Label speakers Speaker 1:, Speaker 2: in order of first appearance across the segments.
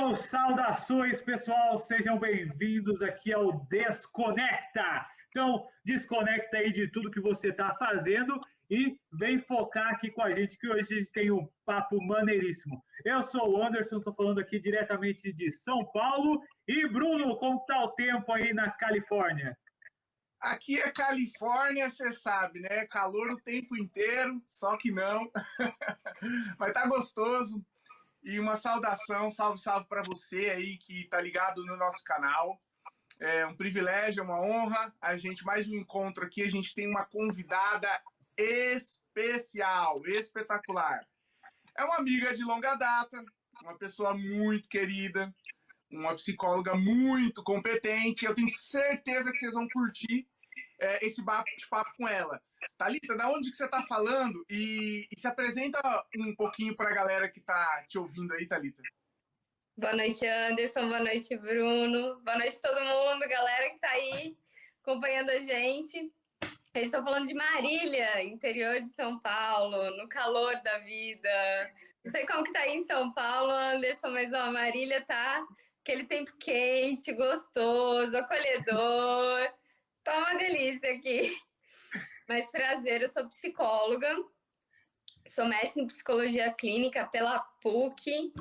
Speaker 1: Então, saudações, pessoal, sejam bem-vindos aqui ao Desconecta. Então, desconecta aí de tudo que você está fazendo e vem focar aqui com a gente, que hoje a gente tem um papo maneiríssimo. Eu sou o Anderson, estou falando aqui diretamente de São Paulo. E, Bruno, como está o tempo aí na Califórnia?
Speaker 2: Aqui é Califórnia, você sabe, né? Calor o tempo inteiro, só que não. Mas tá gostoso. E uma saudação, salve para você aí que tá ligado no nosso canal. É um privilégio, é uma honra. A gente, mais um encontro aqui, a gente tem uma convidada especial, espetacular. É uma amiga de longa data, uma pessoa muito querida, uma psicóloga muito competente. Eu tenho certeza que vocês vão curtir esse bate-papo com ela. Thalita, da onde que você está falando? E se apresenta um pouquinho para a galera que está te ouvindo aí, Thalita.
Speaker 3: Boa noite, Anderson. Boa noite, Bruno. Boa noite todo mundo, galera que está aí acompanhando a gente. Eu estou falando de Marília, interior de São Paulo, no calor da vida. Não sei como que tá aí em São Paulo, Anderson, mas ó, Marília tá aquele tempo quente, gostoso, acolhedor. Tá uma delícia aqui. Mas prazer, eu sou psicóloga, sou mestre em psicologia clínica pela PUC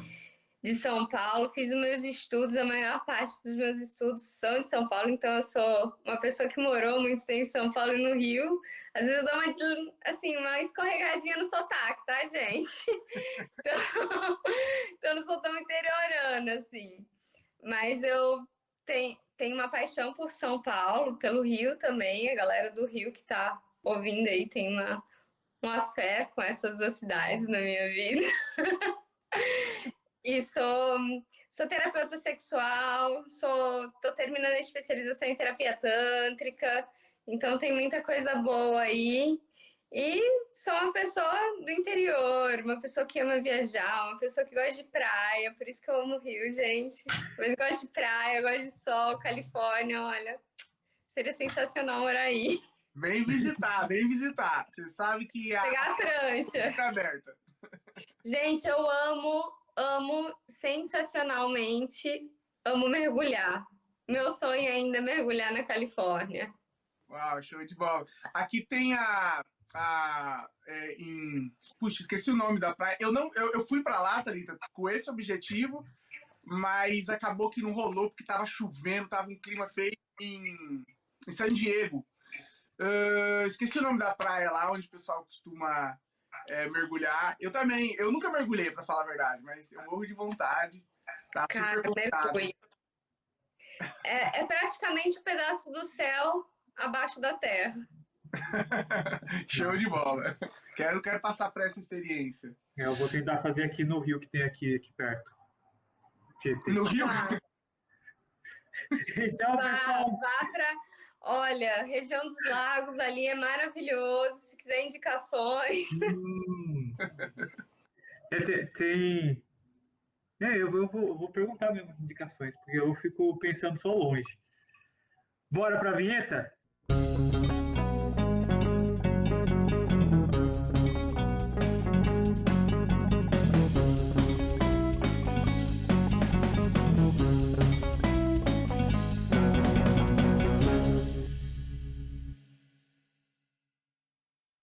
Speaker 3: de São Paulo, fiz os meus estudos, a maior parte dos meus estudos são de São Paulo, então eu sou uma pessoa que morou muito tempo em São Paulo e no Rio. Às vezes eu dou uma escorregadinha no sotaque, tá, gente? Então eu não sou tão interiorana, assim. Mas eu tenho uma paixão por São Paulo, pelo Rio também, a galera do Rio que tá ouvindo aí tem uma fé com essas duas cidades na minha vida. E sou terapeuta sexual, tô terminando a especialização em terapia tântrica, então tem muita coisa boa aí. E sou uma pessoa do interior, uma pessoa que ama viajar, uma pessoa que gosta de praia, por isso que eu amo o Rio, gente. Mas gosto de praia, gosto de sol, Califórnia, olha, seria sensacional morar aí.
Speaker 2: Vem visitar, vem visitar. Você sabe que
Speaker 3: Pegar a prancha.
Speaker 2: Fica aberta.
Speaker 3: Gente, eu amo sensacionalmente, amo mergulhar. Meu sonho ainda é mergulhar na Califórnia.
Speaker 2: Uau, show de bola. Aqui tem puxa, esqueci o nome da praia. Eu fui para lá, Thalita, com esse objetivo, mas acabou que não rolou porque tava chovendo, tava um clima feio em San Diego. Esqueci o nome da praia lá, onde o pessoal costuma mergulhar. Eu nunca mergulhei, para falar a verdade, mas eu morro de vontade. Tá super voltado.
Speaker 3: É praticamente um pedaço do céu abaixo da terra.
Speaker 2: Show de bola. Quero passar por essa experiência.
Speaker 1: Eu vou tentar fazer aqui no Rio, que tem aqui perto. Tietê.
Speaker 2: No Rio?
Speaker 1: Então, pessoal...
Speaker 3: Vá para... Olha, região dos lagos ali é maravilhoso. Se quiser indicações...
Speaker 1: Tem... eu vou perguntar mesmo indicações, porque eu fico pensando só longe. Bora pra vinheta?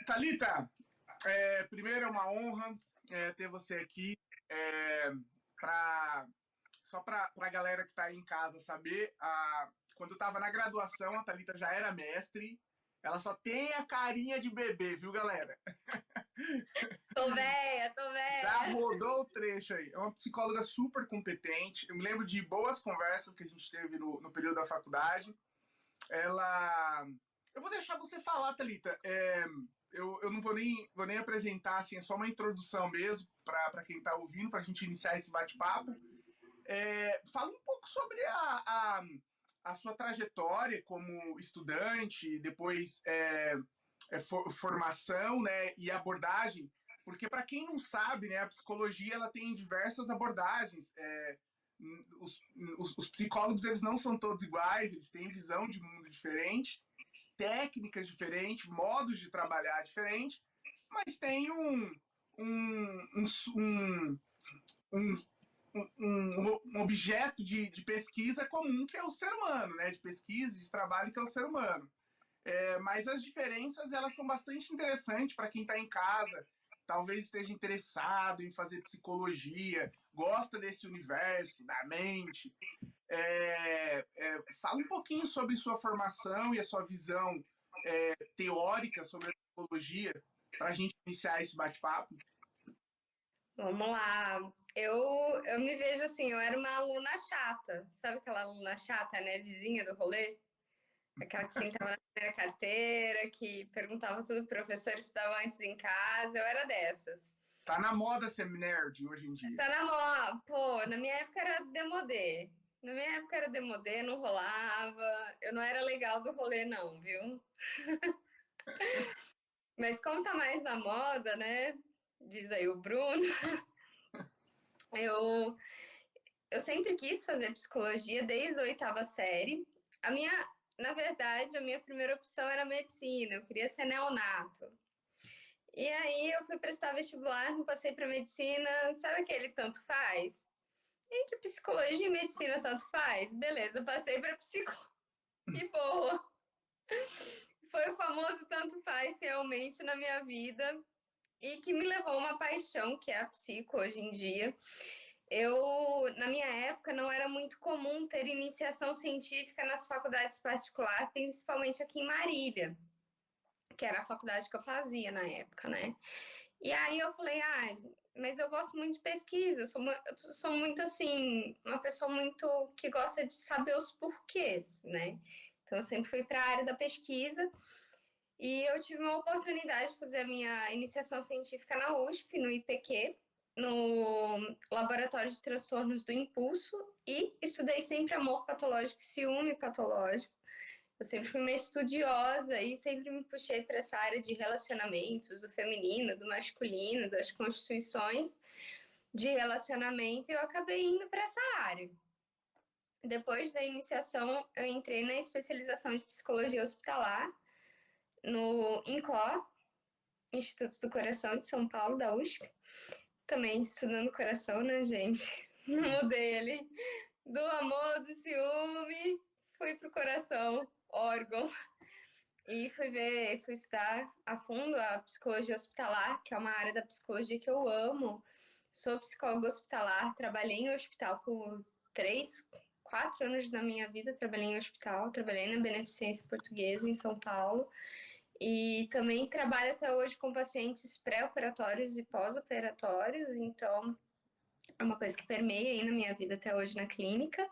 Speaker 2: Thalita, primeiro é uma honra ter você aqui. Só para a galera que está aí em casa saber, quando eu estava na graduação, a Thalita já era mestre. Ela só tem a carinha de bebê, viu, galera?
Speaker 3: Tô velha.
Speaker 2: Já rodou o trecho aí. É uma psicóloga super competente. Eu me lembro de boas conversas que a gente teve no período da faculdade. Eu vou deixar você falar, Thalita. Eu não vou nem apresentar, assim, é só uma introdução mesmo para quem está ouvindo, para a gente iniciar esse bate-papo. Fala um pouco sobre a sua trajetória como estudante, depois formação, né, e abordagem, porque para quem não sabe, né, a psicologia ela tem diversas abordagens. Os psicólogos eles não são todos iguais, eles têm visão de mundo diferente, técnicas diferentes, modos de trabalhar diferentes, mas tem um um objeto de pesquisa comum, que é o ser humano, né? De pesquisa, de trabalho, que é o ser humano. Mas as diferenças, elas são bastante interessantes para quem está em casa, talvez esteja interessado em fazer psicologia, gosta desse universo, da mente. Fala um pouquinho sobre sua formação e a sua visão teórica sobre a psicologia, para a gente iniciar esse bate-papo.
Speaker 3: Vamos lá. Eu me vejo assim, eu era uma aluna chata. Sabe aquela aluna chata, nerdzinha do rolê? Aquela que sentava na primeira carteira, que perguntava tudo pro professor, estudava antes em casa. Eu era dessas.
Speaker 2: Tá na moda ser nerd hoje em dia.
Speaker 3: Tá na moda. Pô, na minha época era demodê. Na minha época era demodê, não rolava. Eu não era legal do rolê, não, viu? Mas como tá mais na moda, né? Diz aí o Bruno. Eu sempre quis fazer psicologia desde a 8ª série. Na verdade, a minha primeira opção era medicina. Eu queria ser neonato. E aí eu fui prestar vestibular, não passei para medicina. Sabe aquele tanto faz? Entre psicologia e medicina tanto faz? Beleza, passei para psicologia. E boa. Foi o famoso tanto faz realmente na minha vida e que me levou a uma paixão, que é a psico hoje em dia. Na minha época, não era muito comum ter iniciação científica nas faculdades particulares, principalmente aqui em Marília, que era a faculdade que eu fazia na época, né? E aí eu falei, mas eu gosto muito de pesquisa, eu sou muito assim, uma pessoa muito que gosta de saber os porquês, né? Então eu sempre fui para a área da pesquisa e eu tive uma oportunidade de fazer a minha iniciação científica na USP, no IPQ, no Laboratório de Transtornos do Impulso, e estudei sempre amor patológico e ciúme patológico. Eu sempre fui uma estudiosa e sempre me puxei para essa área de relacionamentos, do feminino, do masculino, das constituições de relacionamento, e eu acabei indo para essa área. Depois da iniciação, eu entrei na especialização de psicologia hospitalar no INCO, Instituto do Coração de São Paulo, da USP. Também estudando coração, né, gente? Não mudei ele. Do amor, do ciúme, fui pro coração, órgão. E fui estudar a fundo a psicologia hospitalar, que é uma área da psicologia que eu amo. Sou psicóloga hospitalar, trabalhei em hospital por 4 anos da minha vida, trabalhei em hospital, trabalhei na Beneficência Portuguesa em São Paulo. E também trabalho até hoje com pacientes pré-operatórios e pós-operatórios, então é uma coisa que permeia aí na minha vida até hoje na clínica.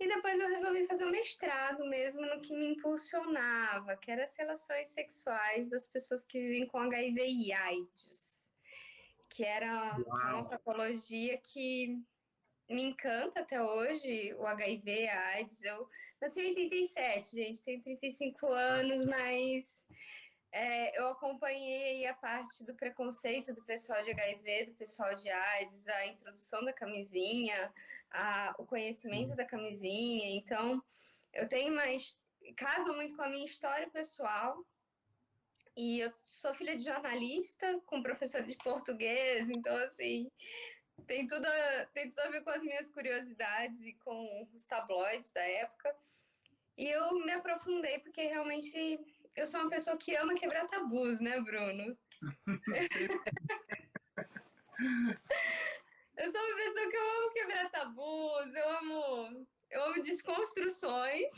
Speaker 3: E depois eu resolvi fazer um mestrado mesmo no que me impulsionava, que era as relações sexuais das pessoas que vivem com HIV e AIDS, que era uma patologia que me encanta até hoje, o HIV, a AIDS. Eu nasci em 87, gente, tenho 35 anos, mas eu acompanhei a parte do preconceito do pessoal de HIV, do pessoal de AIDS, a introdução da camisinha, o conhecimento da camisinha. Então, eu tenho casa muito com a minha história pessoal. E eu sou filha de jornalista, com professor de português, então, assim, tem tudo a ver com as minhas curiosidades e com os tabloides da época. E eu me aprofundei porque realmente eu sou uma pessoa que ama quebrar tabus, né, Bruno? Eu sou uma pessoa que eu amo quebrar tabus, eu amo desconstruções.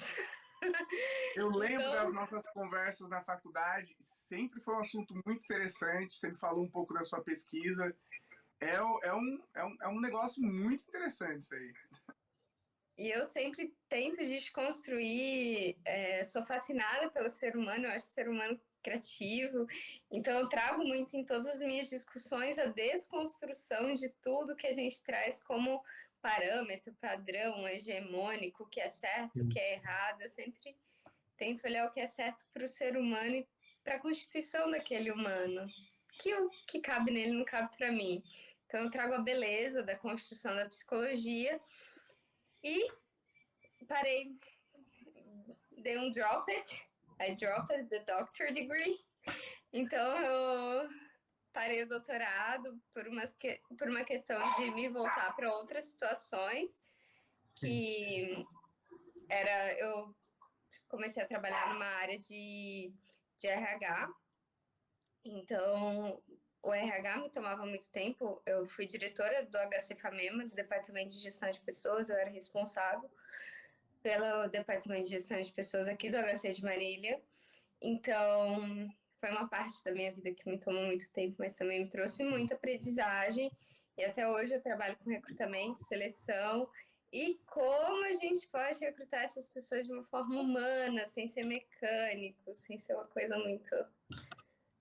Speaker 2: Eu lembro das nossas conversas na faculdade, sempre foi um assunto muito interessante, sempre falou um pouco da sua pesquisa. É um negócio muito interessante isso aí.
Speaker 3: E eu sempre tento desconstruir, sou fascinada pelo ser humano, eu acho o ser humano criativo, então eu trago muito em todas as minhas discussões a desconstrução de tudo que a gente traz como parâmetro, padrão, hegemônico, o que é certo, o que é errado. Eu sempre tento olhar o que é certo para o ser humano e para a constituição daquele humano. O que cabe nele não cabe para mim. Então eu trago a beleza da construção da psicologia e parei, dei um drop it. I dropped the doctor degree. Então parei o doutorado por uma questão de me voltar para outras situações, que eu comecei a trabalhar numa área de RH, então o RH me tomava muito tempo. Eu fui diretora do HC FAMEMA, do Departamento de Gestão de Pessoas, eu era responsável pelo Departamento de Gestão de Pessoas aqui do HC de Marília. Então, foi uma parte da minha vida que me tomou muito tempo, mas também me trouxe muita aprendizagem. E até hoje eu trabalho com recrutamento, seleção e como a gente pode recrutar essas pessoas de uma forma humana, sem ser mecânico, sem ser uma coisa muito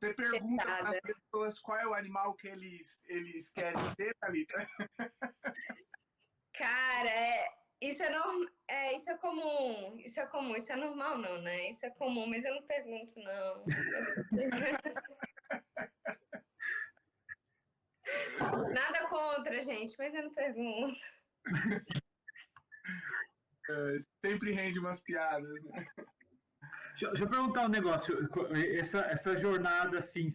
Speaker 2: Você pergunta para as
Speaker 3: pesada.
Speaker 2: pessoas qual é o animal que eles querem ser, Thalita?
Speaker 3: Cara, isso isso é comum, isso é normal não, né? Isso é comum, mas eu não pergunto, não. Nada contra, gente, mas eu não pergunto.
Speaker 2: Sempre rende umas piadas, né?
Speaker 1: Deixa eu perguntar um negócio. Essa jornada, assim,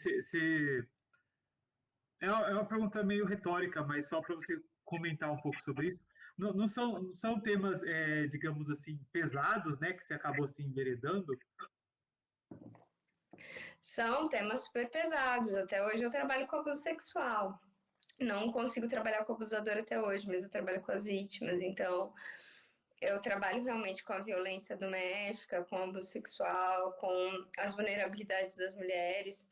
Speaker 1: é uma pergunta meio retórica, mas só para você comentar um pouco sobre isso. Não são temas, digamos assim, pesados, né, que você acabou se enveredando?
Speaker 3: São temas super pesados. Até hoje eu trabalho com abuso sexual. Não consigo trabalhar com abusador até hoje, mas eu trabalho com as vítimas. Então, eu trabalho realmente com a violência doméstica, com o abuso sexual, com as vulnerabilidades das mulheres.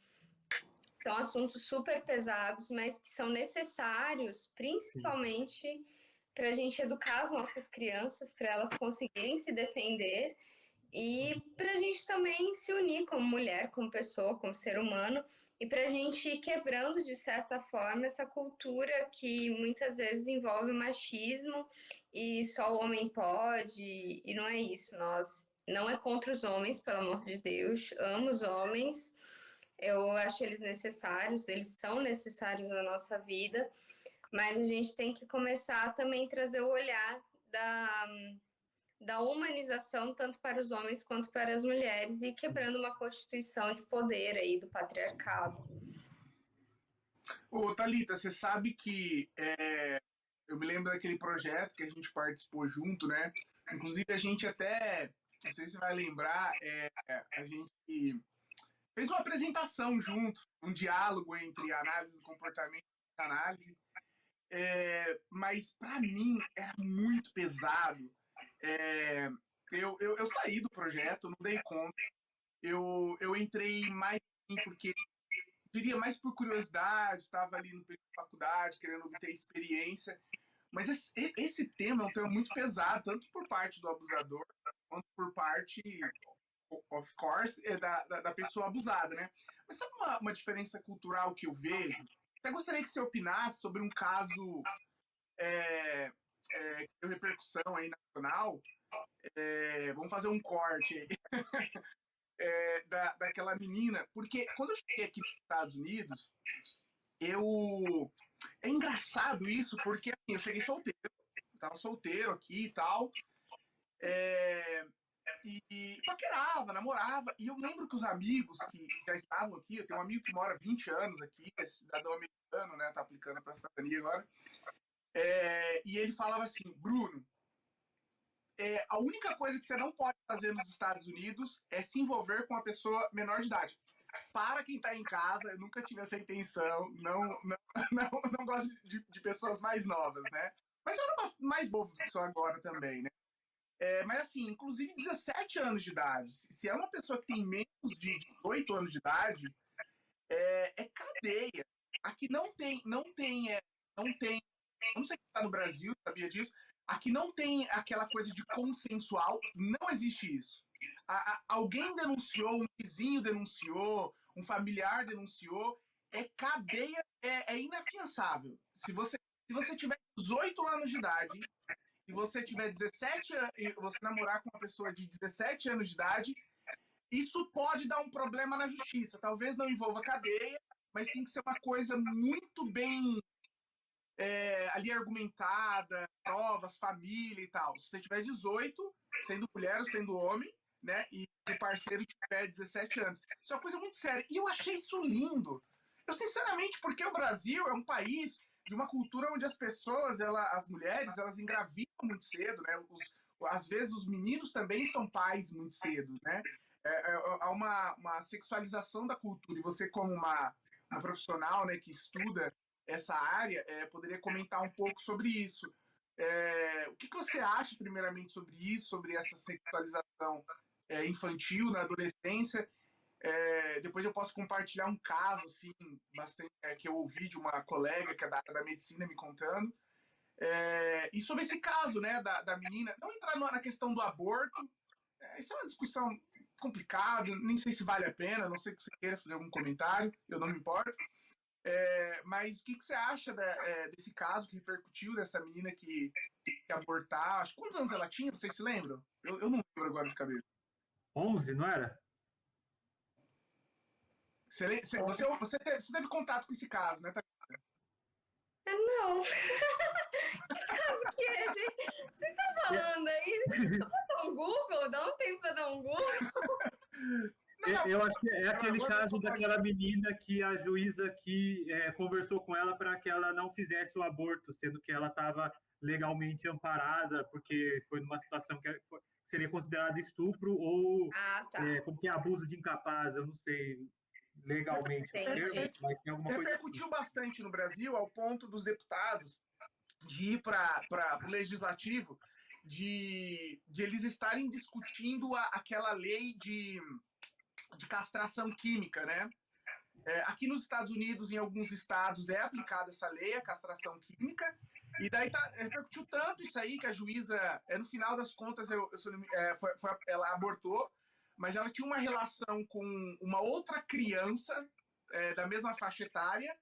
Speaker 3: São assuntos super pesados, mas que são necessários,
Speaker 1: Sim,
Speaker 3: principalmente para a gente educar as nossas crianças, para elas conseguirem se defender e para a gente também se unir como mulher, como pessoa, como ser humano, e para a gente ir quebrando, de certa forma, essa cultura que muitas vezes envolve machismo e só o homem pode, e não é isso. Nós não é contra os homens, pelo amor de Deus, amo os homens, eu acho eles necessários, eles são necessários na nossa vida, mas a gente tem que começar também a trazer o olhar da humanização tanto para os homens quanto para as mulheres e quebrando uma constituição de poder aí do patriarcado.
Speaker 2: Ô, Thalita, você sabe que eu me lembro daquele projeto que a gente participou junto, né? Inclusive, a gente até, não sei se você vai lembrar, a gente fez uma apresentação junto, um diálogo entre análise do comportamento e análise, mas para mim era muito pesado. É, eu saí do projeto, não dei conta. Eu entrei mais porque diria mais por curiosidade, estava ali no período de faculdade, querendo obter experiência. Mas esse tema é um tema muito pesado, tanto por parte do abusador, quanto por parte, of course, da pessoa abusada, né? Mas sabe uma diferença cultural que eu vejo? Até gostaria que você opinasse sobre um caso que deu repercussão aí nacional. Vamos fazer um corte aí. Daquela menina, porque quando eu cheguei aqui nos Estados Unidos, é engraçado isso, porque assim, eu cheguei solteiro, tava solteiro aqui e tal, e paquerava, namorava, e eu lembro que os amigos que já estavam aqui, eu tenho um amigo que mora 20 anos aqui, é cidadão americano, né, tá aplicando pra cidadania agora, e ele falava assim, Bruno, a única coisa que você não pode fazer nos Estados Unidos é se envolver com uma pessoa menor de idade. Para quem está em casa, eu nunca tive essa intenção, não gosto de pessoas mais novas, né? Mas eu era mais novo do que sou agora também, né? Mas assim, inclusive 17 anos de idade. Se é uma pessoa que tem menos de 18 anos de idade, é cadeia. Aqui não sei quem está no Brasil, sabia disso. Aqui não tem aquela coisa de consensual, não existe isso. Alguém denunciou, um vizinho denunciou, um familiar denunciou, é cadeia, é inafiançável. Se você tiver 18 anos de idade e você tiver 17 e você namorar com uma pessoa de 17 anos de idade, isso pode dar um problema na justiça. Talvez não envolva cadeia, mas tem que ser uma coisa muito bem ali argumentada, provas, família e tal. Se você tiver 18, sendo mulher ou sendo homem, né, e o parceiro tiver 17 anos. Isso é uma coisa muito séria. E eu achei isso lindo. Eu, sinceramente, porque o Brasil é um país de uma cultura onde as pessoas, as mulheres, elas engravidam muito cedo, né? Às vezes os meninos também são pais muito cedo, né? Há uma sexualização da cultura. E você, como uma profissional, né, que estuda essa área, poderia comentar um pouco sobre isso. O que você acha, primeiramente, sobre isso, sobre essa sexualização infantil na adolescência? Depois eu posso compartilhar um caso assim, bastante, que eu ouvi de uma colega que é da área da medicina me contando. E sobre esse caso, né, da menina, não entrar na questão do aborto, isso é uma discussão complicada, nem sei se vale a pena, não sei se você queira fazer algum comentário, eu não me importo. Mas o que você acha desse caso que repercutiu, dessa menina que teve que abortar? Acho, quantos anos ela tinha, vocês se lembram? Eu não lembro agora de cabeça.
Speaker 1: 11, não era?
Speaker 2: Você teve contato com esse caso, né?
Speaker 3: Não. Que caso que é, gente? Vocês estão falando aí? Eu posso dar um Google? Dá um tempo para dar um Google?
Speaker 1: Eu acho que é aquele caso daquela menina que a juíza que conversou com ela para que ela não fizesse o aborto, sendo que ela estava legalmente amparada, porque foi numa situação que seria considerado estupro ou
Speaker 3: Tá.
Speaker 1: como que é abuso de incapaz, eu não sei legalmente os termos, mas tem alguma coisa assim.
Speaker 2: Repercutiu bastante no Brasil ao ponto dos deputados de ir para o legislativo, de eles estarem discutindo aquela lei de castração química, né? Aqui nos Estados Unidos, em alguns estados, é aplicada essa lei, a castração química, e daí repercutiu tanto isso aí que a juíza, no final das contas, ela abortou, mas ela tinha uma relação com uma outra criança da mesma faixa etária,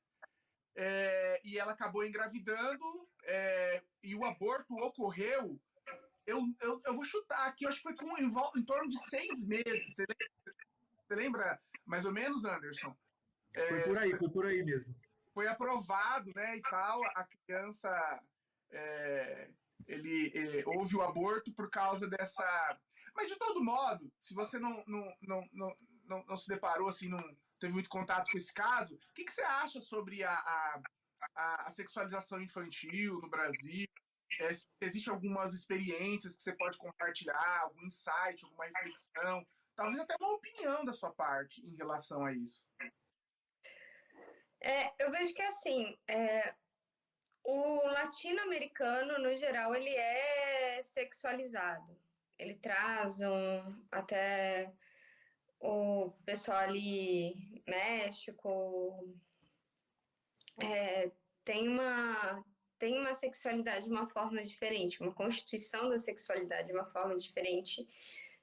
Speaker 2: e ela acabou engravidando, e o aborto ocorreu, eu vou chutar aqui, eu acho que foi em torno de 6 meses. Você lembra mais ou menos, Anderson?
Speaker 1: Foi por aí mesmo.
Speaker 2: Foi aprovado, né, e tal, a criança, houve o aborto por causa dessa... Mas, de todo modo, se você não se deparou, assim, não teve muito contato com esse caso, o que você acha sobre a sexualização infantil no Brasil? Existem algumas experiências que você pode compartilhar, algum insight, alguma reflexão, talvez até uma opinião da sua parte em relação a isso.
Speaker 3: Eu vejo que, assim, o latino-americano, no geral, ele é sexualizado. Ele traz até o pessoal ali, México, tem uma sexualidade de uma forma diferente, uma constituição da sexualidade de uma forma diferente,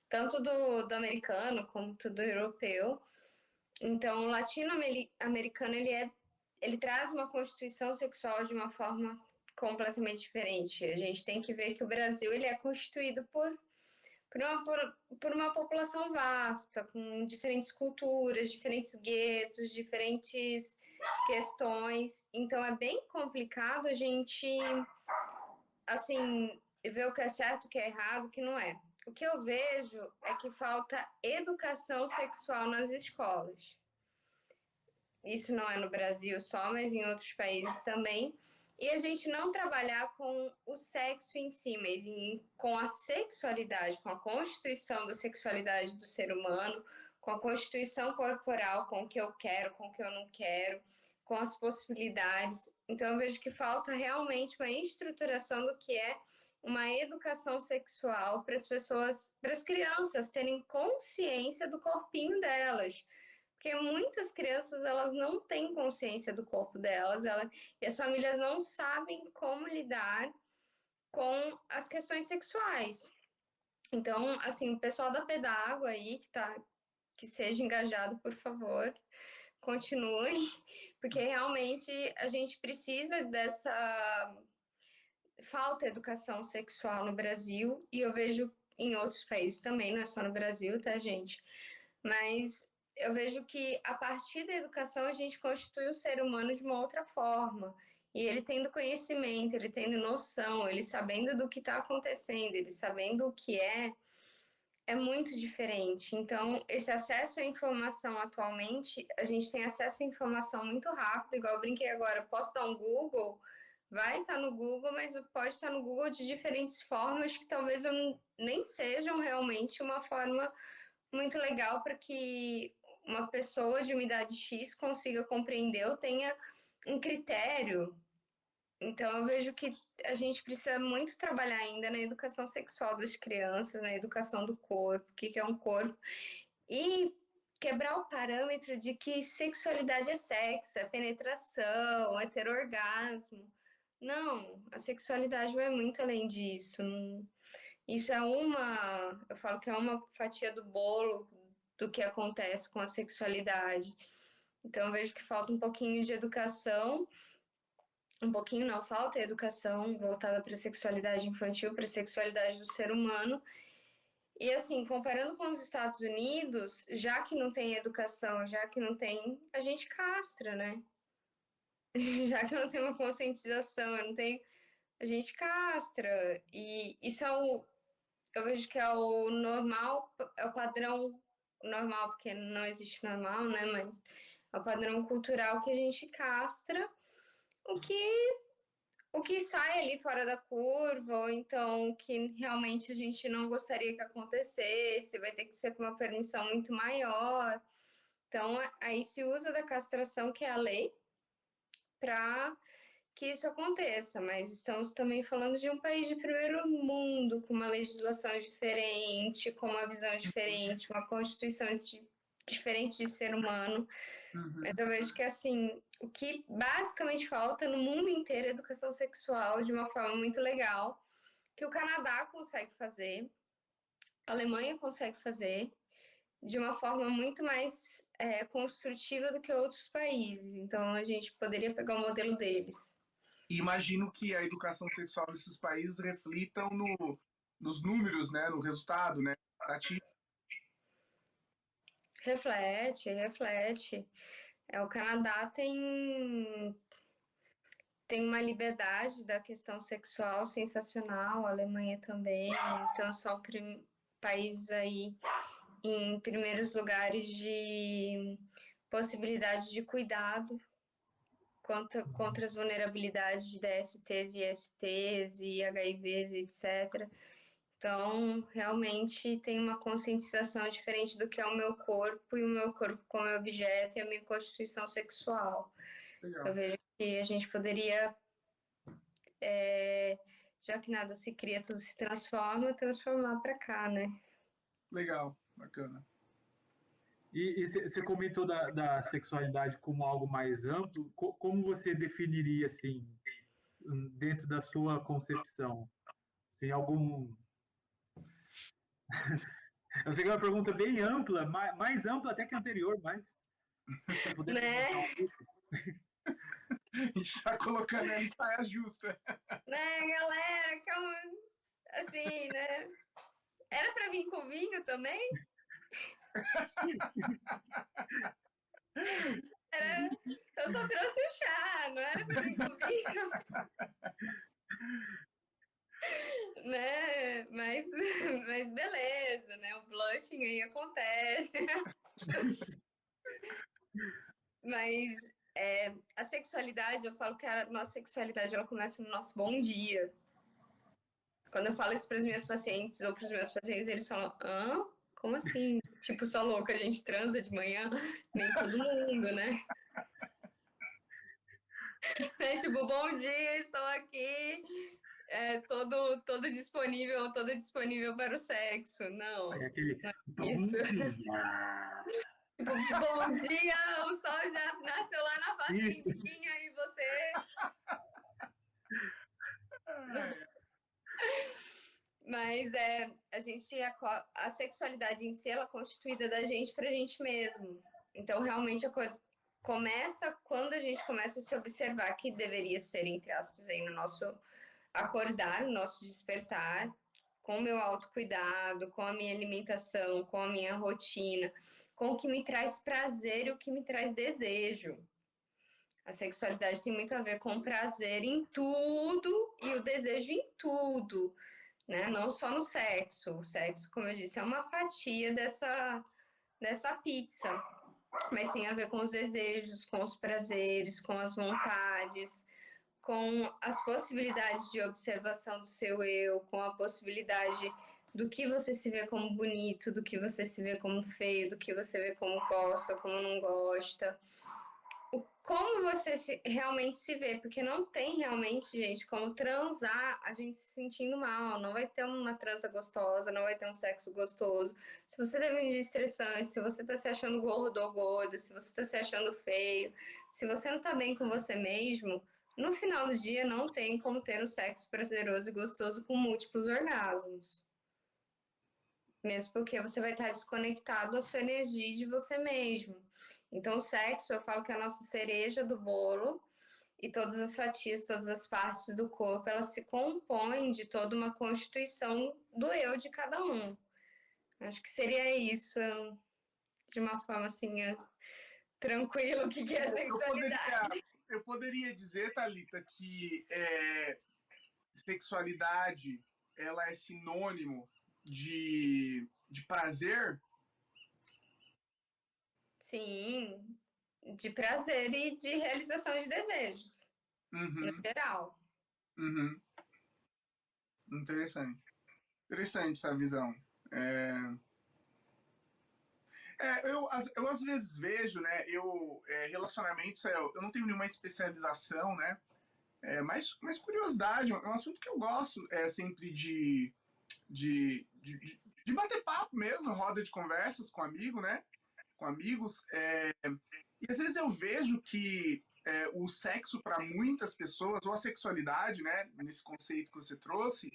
Speaker 3: tanto do americano como do europeu. Então, o latino-americano, ele traz uma constituição sexual de uma forma completamente diferente. A gente tem que ver que o Brasil ele é constituído por uma população vasta, com diferentes culturas, diferentes guetos, diferentes questões. Então, é bem complicado a gente, assim, ver o que é certo, o que é errado, o que não é. O que eu vejo é que falta educação sexual nas escolas. Isso não é no Brasil só, mas em outros países também. E a gente não trabalhar com o sexo em si, mas com a sexualidade, com a constituição da sexualidade do ser humano, com a constituição corporal, com o que eu quero, com o que eu não quero, com as possibilidades. Então, eu vejo que falta realmente uma estruturação do que é uma educação sexual para as pessoas, para as crianças terem consciência do corpinho delas. Porque muitas crianças, elas não têm consciência do corpo delas, e as famílias não sabem como lidar com as questões sexuais. Então, assim, o pessoal da Pedágua aí, que seja engajado, por favor, continue, porque realmente a gente precisa dessa falta educação sexual no Brasil, e eu vejo em outros países também, não é só no Brasil, tá, gente? Mas eu vejo que a partir da educação a gente constitui o ser humano de uma outra forma. E ele tendo conhecimento, ele tendo noção, ele sabendo do que está acontecendo, ele sabendo o que é é muito diferente. Então, esse acesso à informação atualmente, a gente tem acesso à informação muito rápido, igual eu brinquei agora, posso dar um Google, vai estar no Google, mas pode estar no Google de diferentes formas que talvez nem sejam realmente uma forma muito legal para que uma pessoa de uma idade X consiga compreender ou tenha um critério. Então, eu vejo que a gente precisa muito trabalhar ainda na educação sexual das crianças, na educação do corpo, o que é um corpo, e quebrar o parâmetro de que sexualidade é sexo, é penetração, é ter orgasmo. Não, a sexualidade vai muito além disso. Isso é eu falo que é uma fatia do bolo do que acontece com a sexualidade. Então, eu vejo que falta um pouquinho de educação. Um pouquinho não, falta educação voltada para a sexualidade infantil, para a sexualidade do ser humano. E assim, comparando com os Estados Unidos, já que não tem educação, já que não tem, a gente castra, né? Já que não tem uma conscientização, não tem, a gente castra. E isso eu vejo que é o normal, é o padrão normal, porque não existe normal, né? Mas é o padrão cultural que a gente castra o que sai ali fora da curva, ou então que realmente a gente não gostaria que acontecesse, vai ter que ser com uma permissão muito maior. Então, aí se usa da castração, que é a lei, para que isso aconteça, mas estamos também falando de um país de primeiro mundo, com uma legislação diferente, com uma visão diferente, uma constituição diferente de ser humano. Mas eu vejo que, assim, o que basicamente falta no mundo inteiro é educação sexual de uma forma muito legal, que o Canadá consegue fazer, a Alemanha consegue fazer, de uma forma muito mais construtiva do que outros países. Então, a gente poderia pegar o modelo deles.
Speaker 2: E imagino que a educação sexual desses países reflitam nos números, né? No resultado, né?
Speaker 3: Reflete. O Canadá tem uma liberdade da questão sexual sensacional, a Alemanha também. Então, são países aí em primeiros lugares de possibilidade de cuidado contra as vulnerabilidades de DSTs e ISTs e HIVs, etc. Então, realmente tem uma conscientização diferente do que é o meu corpo e o meu corpo como objeto e a minha constituição sexual.
Speaker 2: Legal.
Speaker 3: Eu vejo que a gente poderia, já que nada se cria, tudo se transformar para cá, né?
Speaker 2: Legal, bacana.
Speaker 1: E você comentou da sexualidade como algo mais amplo. Como você definiria, assim, dentro da sua concepção? Assim, algum... Eu sei que é uma pergunta bem ampla, mais ampla até que a anterior, mas... Se puder comentar um pouco.
Speaker 2: A gente está colocando ela em saia justa.
Speaker 3: Né, galera? Calma. Assim, né? Era para vir com vinho também? Eu só trouxe o chá, não era para vir com vinho. Né? Mas beleza, né? O blushing aí acontece. Mas a sexualidade, eu falo que a nossa sexualidade ela começa no nosso bom dia. Quando eu falo isso para as minhas pacientes ou para os meus pacientes, eles falam: hã? Como assim? Tipo, só louca, a gente transa de manhã? Nem todo mundo, né? Tipo, bom dia, estou aqui, todo disponível, toda disponível para o sexo. Não,
Speaker 1: É aquele bom
Speaker 3: isso.
Speaker 1: dia!
Speaker 3: Tipo, bom dia, o sol já nasceu lá na fazentinha e você... Mas a sexualidade em si, ela é constituída da gente pra gente mesmo. Então, realmente, a coisa começa quando a gente começa a se observar, que deveria ser, entre aspas, aí, no nosso acordar, no nosso despertar, com o meu autocuidado, com a minha alimentação, com a minha rotina, com o que me traz prazer e o que me traz desejo. A sexualidade tem muito a ver com o prazer em tudo e o desejo em tudo. né? Não só no sexo. O sexo, como eu disse, é uma fatia dessa pizza. Mas tem a ver com os desejos, com os prazeres, com as vontades, com as possibilidades de observação do seu eu, com a possibilidade do que você se vê como bonito, do que você se vê como feio, do que você vê como gosta, como não gosta. Como você realmente se vê, porque não tem realmente, gente, como transar a gente se sentindo mal. Não vai ter uma transa gostosa, não vai ter um sexo gostoso. Se você teve um dia estressante, se você tá se achando gordo ou gorda, se você tá se achando feio, se você não tá bem com você mesmo, no final do dia não tem como ter um sexo prazeroso e gostoso com múltiplos orgasmos. Mesmo porque você vai estar desconectado da sua energia de você mesmo. Então, o sexo, eu falo que é a nossa cereja do bolo, e todas as fatias, todas as partes do corpo, elas se compõem de toda uma constituição do eu de cada um. Acho que seria isso, de uma forma assim, tranquila, o que é sexualidade.
Speaker 2: Eu poderia dizer, Thalita, que sexualidade ela é sinônimo de prazer?
Speaker 3: Sim, de prazer e de realização de desejos, no geral.
Speaker 2: Interessante. Interessante essa visão. Eu às vezes vejo, né? Relacionamentos, eu não tenho nenhuma especialização, né? Mas curiosidade, é um assunto que eu gosto sempre de bater papo mesmo, roda de conversas com amigo, né? Com amigos. E às vezes eu vejo que o sexo para muitas pessoas, ou a sexualidade, né? Nesse conceito que você trouxe,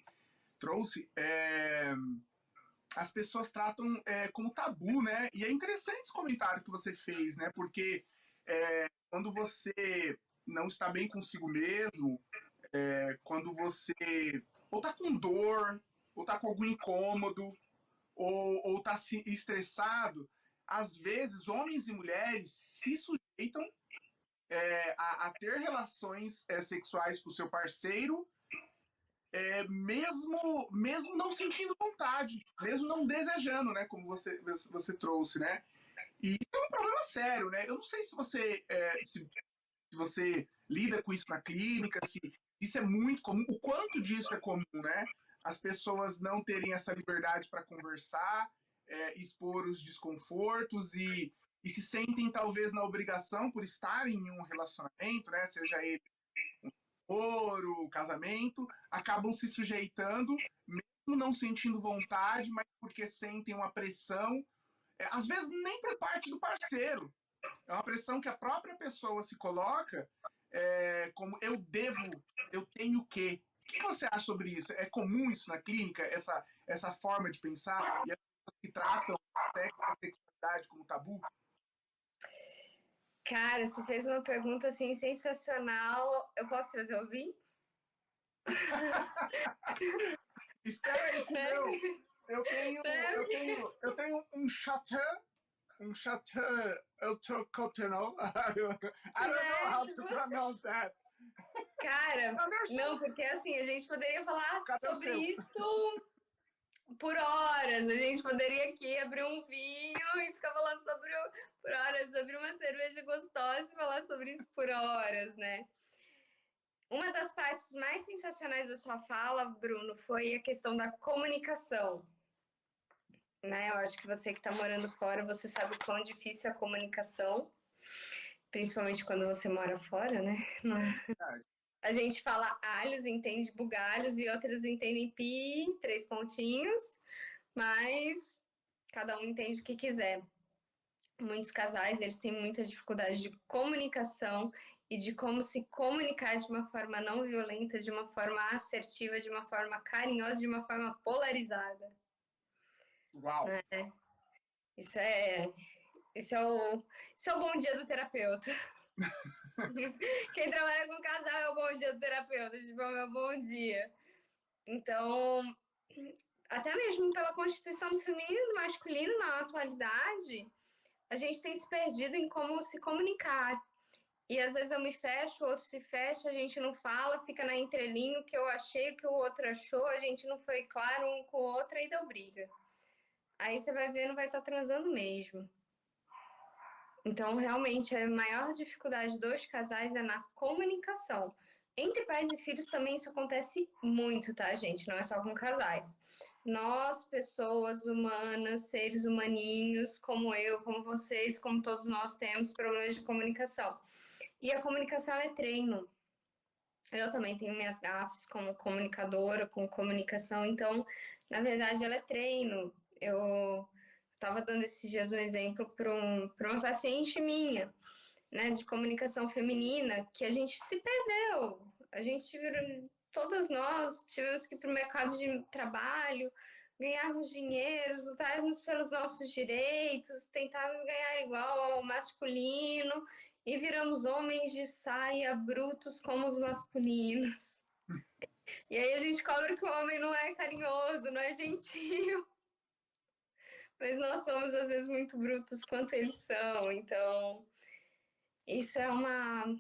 Speaker 2: as pessoas tratam como tabu, né? E é interessante esse comentário que você fez, né? Porque quando você não está bem consigo mesmo, quando você ou tá com dor, ou tá com algum incômodo, ou tá estressado, às vezes homens e mulheres se sujeitam a ter relações sexuais com o seu parceiro, mesmo não sentindo vontade, mesmo não desejando, né? Como você trouxe, né? E isso é um problema sério, né? Eu não sei se você lida com isso na clínica, se isso é muito comum, o quanto disso é comum, né? As pessoas não terem essa liberdade para conversar, expor os desconfortos e se sentem talvez na obrigação por estarem em um relacionamento, né? Seja ele namoro, casamento, acabam se sujeitando, mesmo não sentindo vontade, mas porque sentem uma pressão, às vezes nem por parte do parceiro. É uma pressão que a própria pessoa se coloca como eu tenho que. O que você acha sobre isso? É comum isso na clínica, essa forma de pensar? E as pessoas que tratam a sexualidade como tabu?
Speaker 3: Cara, você fez uma pergunta assim sensacional. Eu posso trazer o vinho?
Speaker 2: Espera aí que eu tenho um Chateau Cotonneau. I don't know how to pronounce that.
Speaker 3: Cara, não, porque assim, a gente poderia falar sobre isso por horas. A gente poderia aqui abrir um vinho e ficar falando por horas, abrir uma cerveja gostosa e falar sobre isso por horas, né? Uma das partes mais sensacionais da sua fala, Bruno, foi a questão da comunicação. Né? Eu acho que você que está morando fora, você sabe o quão difícil é a comunicação, principalmente quando você mora fora, né? A gente fala alhos, entende bugalhos, e outras entendem pi, 3 pontinhos, mas cada um entende o que quiser. Muitos casais, eles têm muita dificuldade de comunicação e de como se comunicar de uma forma não violenta, de uma forma assertiva, de uma forma carinhosa, de uma forma polarizada.
Speaker 2: Uau!
Speaker 3: Isso é o bom dia do terapeuta. Quem trabalha com casal é o bom dia do terapeuta, tipo, é o meu bom dia. Então, até mesmo pela constituição do feminino e do masculino na atualidade, a gente tem se perdido em como se comunicar. E às vezes eu me fecho, o outro se fecha, a gente não fala, fica na entrelinha o que eu achei, o que o outro achou, a gente não foi claro um com o outro e deu briga. Aí você vai ver, não vai estar transando mesmo. Então, realmente, a maior dificuldade dos casais é na comunicação. Entre pais e filhos também isso acontece muito, tá, gente? Não é só com casais. Nós, pessoas humanas, seres humaninhos, como eu, como vocês, como todos nós, temos problemas de comunicação. E a comunicação é treino. Eu também tenho minhas gafes como comunicadora, com comunicação, então, na verdade, ela é treino. Eu estava dando esses dias um exemplo para uma paciente minha, né, de comunicação feminina, que a gente se perdeu. A gente, todas nós, tivemos que ir para o mercado de trabalho, ganharmos dinheiro, lutarmos pelos nossos direitos, tentarmos ganhar igual ao masculino, e viramos homens de saia brutos como os masculinos. E aí a gente cobra que o homem não é carinhoso, não é gentil. Mas nós somos, às vezes, muito brutos quanto eles são. Então, isso é uma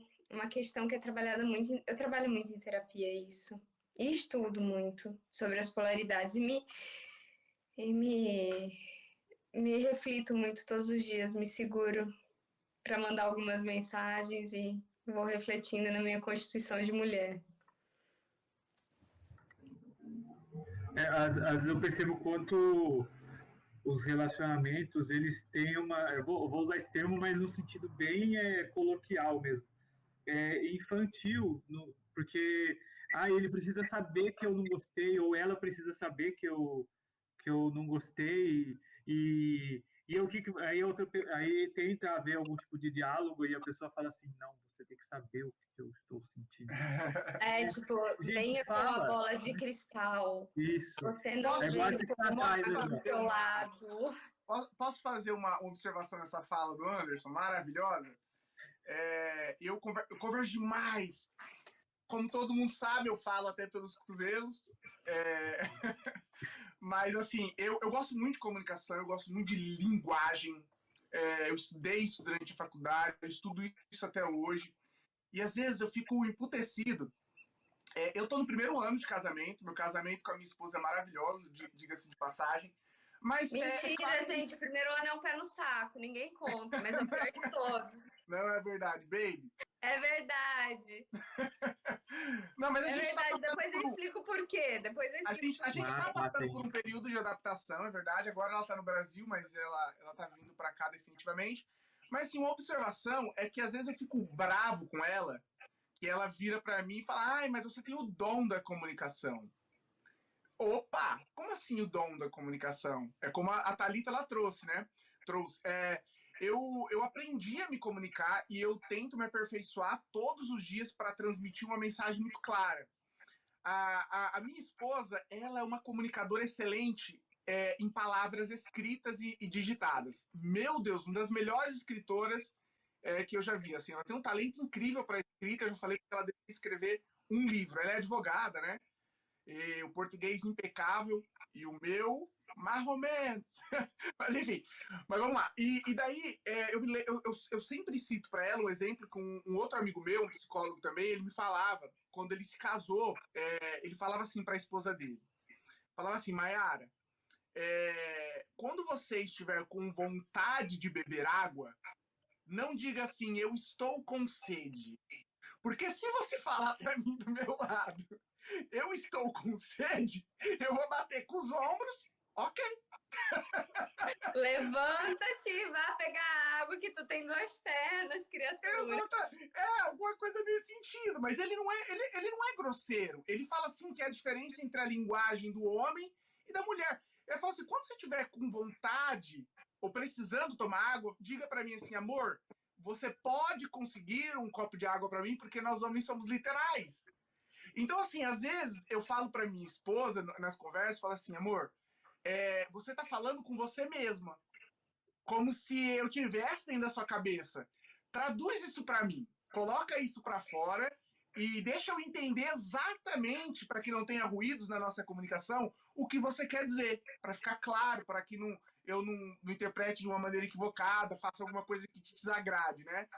Speaker 3: questão que é trabalhada muito. Eu trabalho muito em terapia, isso. E estudo muito sobre as polaridades. Me reflito muito todos os dias, me seguro para mandar algumas mensagens e vou refletindo na minha constituição de mulher.
Speaker 1: Às vezes eu percebo quanto os relacionamentos, eles têm uma... Eu vou usar esse termo, mas no sentido bem coloquial mesmo. Infantil, porque ele precisa saber que eu não gostei, ou ela precisa saber que eu não gostei, e eu, aí tenta haver algum tipo de diálogo e a pessoa fala assim, não, você tem que saber o que eu estou sentindo.
Speaker 3: Tipo, venha com a bola de cristal.
Speaker 1: Isso.
Speaker 3: Você não vê como do seu lado.
Speaker 2: Posso fazer uma observação nessa fala do Anderson, maravilhosa? Eu converso demais. Como todo mundo sabe, eu falo até pelos cotovelos. Mas, assim, eu gosto muito de comunicação, eu gosto muito de linguagem. Eu estudei isso durante a faculdade, eu estudo isso até hoje. E, às vezes, eu fico emputecido. Eu tô no primeiro ano de casamento, meu casamento com a minha esposa é maravilhoso, diga-se de passagem. Mas,
Speaker 3: mentira, claro que... gente, o primeiro ano é um pé no saco, ninguém conta, mas é o pior de todos.
Speaker 2: Não é verdade, baby?
Speaker 3: É verdade.
Speaker 2: Não, mas a gente
Speaker 3: verdade, depois eu explico por quê.
Speaker 2: A gente tá passando por um período de adaptação, é verdade. Agora ela tá no Brasil, mas ela tá vindo pra cá definitivamente. Mas, assim, uma observação é que às vezes eu fico bravo com ela, que ela vira pra mim e fala, mas você tem o dom da comunicação. Opa! Como assim o dom da comunicação? É como a Thalita, ela trouxe, né? Eu aprendi a me comunicar e eu tento me aperfeiçoar todos os dias para transmitir uma mensagem muito clara. A minha esposa, ela é uma comunicadora excelente em palavras escritas e digitadas. Meu Deus, uma das melhores escritoras que eu já vi. Assim, ela tem um talento incrível para escrita. Eu já falei que ela deve escrever um livro. Ela é advogada, né? E o português impecável e o meu, mais ou menos. Mas enfim, mas vamos lá. E daí, eu sempre cito para ela um exemplo com um outro amigo meu, um psicólogo também, ele me falava, quando ele se casou, ele falava assim para a esposa dele. Falava assim, Mayara, quando você estiver com vontade de beber água, não diga assim, eu estou com sede. Porque se você falar para mim do meu lado, eu estou com sede, eu vou bater com os ombros, ok.
Speaker 3: Levanta-te e vá pegar água que tu tem 2 pernas, criatura.
Speaker 2: Alguma coisa nesse sentido. Mas ele não é grosseiro. Ele fala assim que é a diferença entre a linguagem do homem e da mulher. Ele fala assim, quando você estiver com vontade ou precisando tomar água, diga para mim assim, amor, você pode conseguir um copo de água para mim, porque nós homens somos literais. Então, assim, às vezes eu falo para minha esposa nas conversas, falo assim, amor, você tá falando com você mesma, como se eu tivesse dentro da sua cabeça. Traduz isso para mim, coloca isso para fora e deixa eu entender exatamente, para que não tenha ruídos na nossa comunicação, o que você quer dizer, para ficar claro, para que eu não interprete de uma maneira equivocada, faça alguma coisa que te desagrade, né?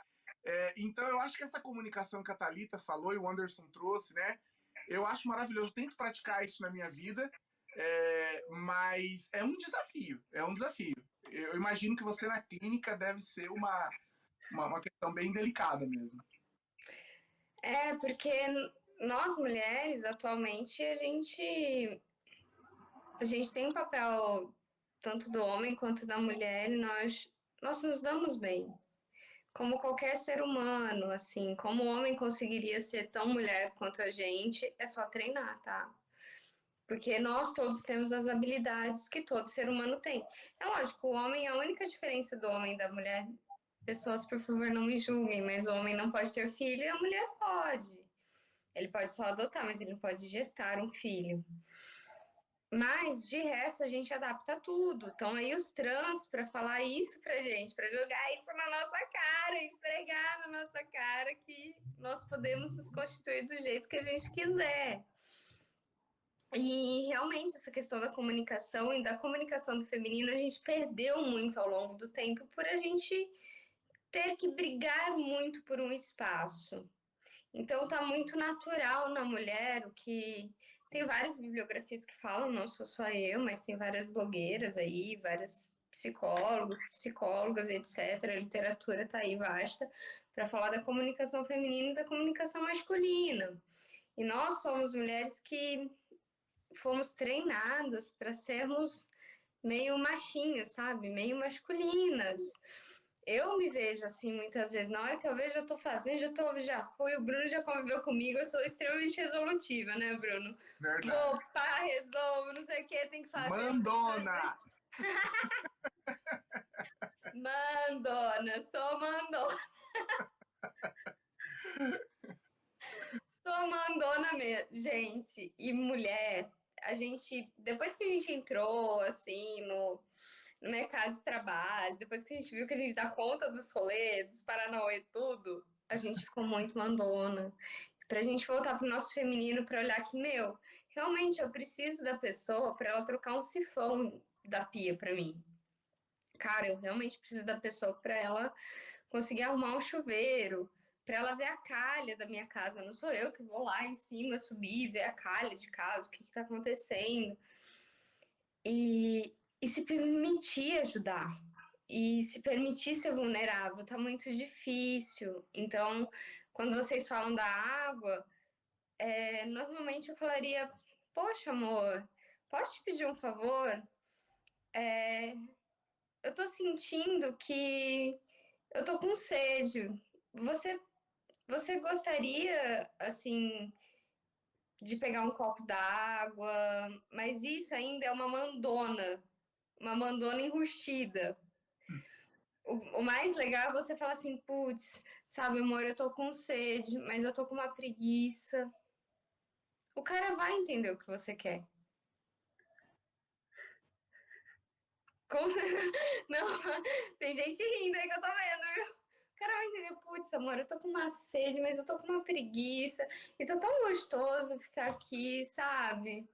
Speaker 2: Então, eu acho que essa comunicação que a Thalita falou e o Anderson trouxe, né? Eu acho maravilhoso. Eu tento praticar isso na minha vida, mas é um desafio. É um desafio. Eu imagino que você na clínica deve ser uma questão bem delicada mesmo.
Speaker 3: Porque nós mulheres, atualmente, a gente tem um papel tanto do homem quanto da mulher e nós nos damos bem. Como qualquer ser humano, assim, como o homem conseguiria ser tão mulher quanto a gente, é só treinar, tá? Porque nós todos temos as habilidades que todo ser humano tem. É lógico, o homem, a única diferença do homem e da mulher, pessoas, por favor, não me julguem, mas o homem não pode ter filho e a mulher pode. Ele pode só adotar, mas ele não pode gestar um filho. Mas, de resto, a gente adapta tudo. Então, aí os trans, para falar isso pra gente, para jogar isso na nossa cara, esfregar na nossa cara que nós podemos nos constituir do jeito que a gente quiser. E, realmente, essa questão da comunicação e da comunicação do feminino, a gente perdeu muito ao longo do tempo por a gente ter que brigar muito por um espaço. Então, tá muito natural na mulher, o que... Tem várias bibliografias que falam, não sou só eu, mas tem várias blogueiras aí, vários psicólogos, psicólogas, etc. A literatura tá aí vasta para falar da comunicação feminina e da comunicação masculina. E nós somos mulheres que fomos treinadas para sermos meio machinhas, sabe? Meio masculinas. Eu me vejo assim muitas vezes, na hora que eu vejo, eu tô fazendo, já fui, o Bruno já conviveu comigo, eu sou extremamente resolutiva, né, Bruno?
Speaker 2: Verdade.
Speaker 3: Vou, pá, resolvo, não sei o que, tem que fazer.
Speaker 2: Mandona!
Speaker 3: Mandona, sou mandona. Sou mandona mesmo. Gente, e mulher, depois que a gente entrou, assim, no mercado de trabalho, depois que a gente viu que a gente dá conta dos rolês, dos paranauê e tudo, a gente ficou muito mandona. Pra gente voltar pro nosso feminino, pra olhar que, realmente eu preciso da pessoa pra ela trocar um sifão da pia pra mim. Cara, eu realmente preciso da pessoa pra ela conseguir arrumar um chuveiro, pra ela ver a calha da minha casa. Não sou eu que vou lá em cima subir, ver a calha de casa, o que tá acontecendo. E se permitir ajudar. E se permitir ser vulnerável, tá muito difícil. Então, quando vocês falam da água, normalmente eu falaria, poxa, amor, posso te pedir um favor? Eu tô sentindo que eu tô com sede. Você gostaria, assim, de pegar um copo d'água? Mas isso ainda é uma mandona enrustida. O mais legal é você falar assim, putz, sabe, amor, eu tô com sede, mas eu tô com uma preguiça. O cara vai entender o que você quer. Não, tem gente rindo aí que eu tô vendo, viu? O cara vai entender, putz, amor, eu tô com uma sede, mas eu tô com uma preguiça. E tá tão gostoso ficar aqui, sabe?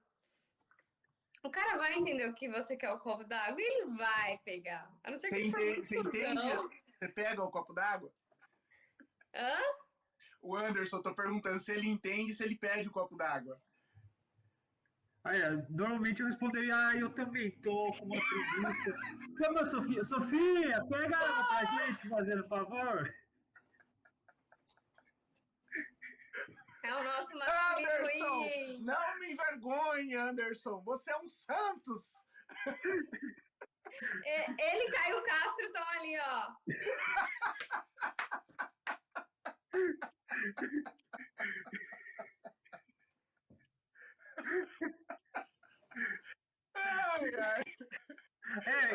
Speaker 3: O cara vai entender o que você quer o copo d'água e ele vai pegar. A não ser que
Speaker 2: Você entende? Você pega o copo d'água?
Speaker 3: Hã?
Speaker 2: O Anderson, tô perguntando se ele entende, se ele pede o copo d'água.
Speaker 1: Normalmente eu responderia, eu também tô com uma preguiça. Chama a Sofia. Sofia, pega água pra gente, fazendo favor.
Speaker 3: É o nosso masculino
Speaker 2: Anderson,
Speaker 3: ruim.
Speaker 2: não me envergonhe, Anderson. Você é um Santos.
Speaker 3: Ele e Caio Castro estão ali, ó.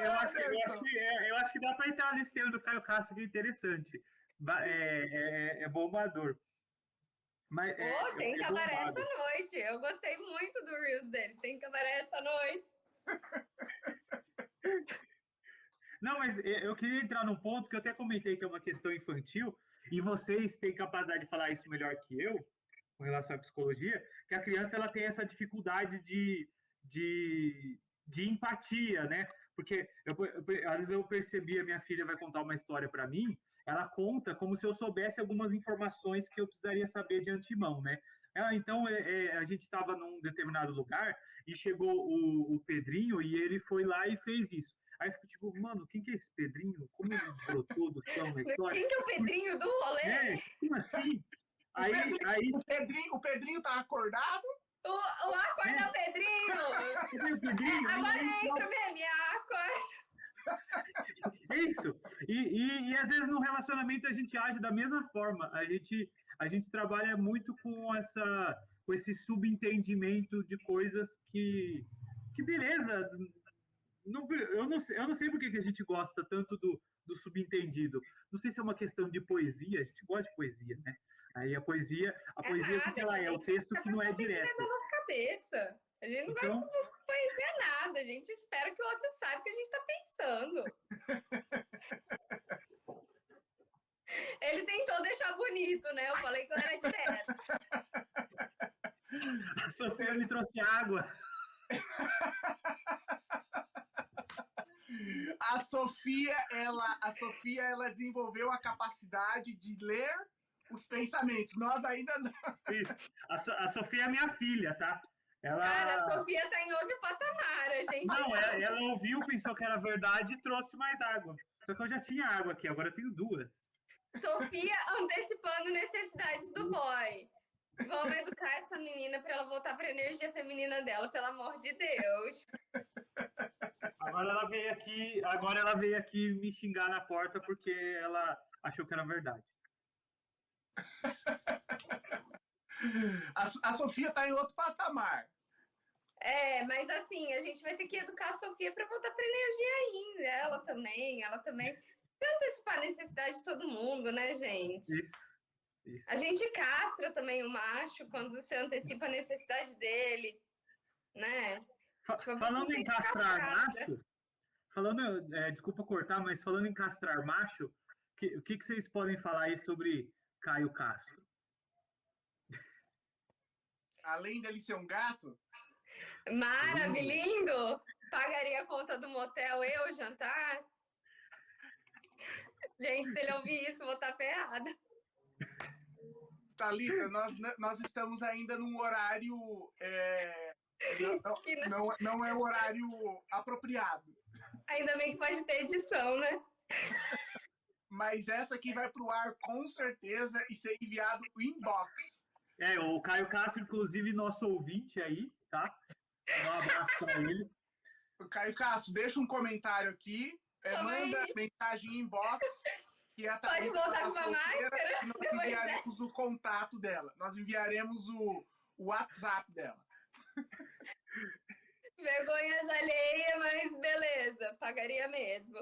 Speaker 1: Eu acho que dá para entrar nesse tema do Caio Castro, que é interessante. É bombador. Mas,
Speaker 3: tem cabaré essa noite. Eu gostei muito do Reels dele. Tem cabaré essa noite.
Speaker 1: Não, mas eu queria entrar num ponto que eu até comentei que é uma questão infantil, e vocês têm capacidade de falar isso melhor que eu, com relação à psicologia, que a criança ela tem essa dificuldade de empatia, né? Porque às vezes eu percebi, a minha filha vai contar uma história para mim, ela conta como se eu soubesse algumas informações que eu precisaria saber de antemão, né? Então, a gente estava num determinado lugar e chegou o Pedrinho e ele foi lá e fez isso. Aí eu fico tipo, mano, quem que é esse Pedrinho? Como ele brotou do chão na história?
Speaker 3: Quem que é o Pedrinho do rolê?
Speaker 1: Como assim?
Speaker 2: O Pedrinho tá acordado?
Speaker 3: O acorda Pedrinho!
Speaker 1: O Pedrinho,
Speaker 3: Agora entra o meme, acorda.
Speaker 1: É isso. E às vezes no relacionamento a gente age da mesma forma. A gente trabalha muito com esse subentendimento de coisas que beleza. Eu não sei por que a gente gosta tanto do subentendido. Não sei se é uma questão de poesia. A gente gosta de poesia, né? Aí a poesia o que ela é? O texto que não é direto.
Speaker 3: Da nossa cabeça. A gente não
Speaker 1: então,
Speaker 3: vai poesia nada. A gente espera que o outro saiba o que a gente está pensando. Ele tentou deixar bonito, né? Eu falei que eu era direto.
Speaker 1: A Sofia me trouxe água.
Speaker 2: A Sofia, ela desenvolveu a capacidade de ler os pensamentos. Nós ainda não.
Speaker 1: Isso. A Sofia é minha filha, tá?
Speaker 3: Cara, a Sofia tá em outro patamar, a gente.
Speaker 1: Não, ela ouviu, pensou que era verdade e trouxe mais água. Só que eu já tinha água aqui, agora eu tenho 2.
Speaker 3: Sofia antecipando necessidades do boy. Vamos educar essa menina para ela voltar para a energia feminina dela, pelo amor de Deus.
Speaker 1: Agora ela veio aqui me xingar na porta porque ela achou que era verdade.
Speaker 2: A Sofia tá em outro patamar.
Speaker 3: Mas assim, a gente vai ter que educar a Sofia para voltar para a energia aí. Ela também. Se antecipar a necessidade de todo mundo, né, gente?
Speaker 1: Isso.
Speaker 3: A gente castra também o macho quando você antecipa a necessidade dele, né?
Speaker 1: Falando em castrar macho, desculpa cortar, mas falando em castrar macho, o que vocês podem falar aí sobre Caio Castro?
Speaker 2: Além dele ser um gato?
Speaker 3: Maravilhoso! Pagaria a conta do motel, eu jantar? Gente, se ele ouvir isso, vou estar ferrada.
Speaker 2: Thalita, nós estamos ainda num horário... não é o horário apropriado.
Speaker 3: Ainda bem que pode ter edição, né?
Speaker 2: Mas essa aqui vai pro ar com certeza e ser enviado inbox.
Speaker 1: O Caio Castro, inclusive, nosso ouvinte aí, tá? Um abraço para ele.
Speaker 2: O Caio Castro, deixa um comentário aqui, manda mensagem inbox. Que a
Speaker 3: pode voltar com uma máscara?
Speaker 2: Nós enviaremos o contato dela. Nós enviaremos o WhatsApp dela.
Speaker 3: Vergonhas alheia, mas beleza, pagaria mesmo.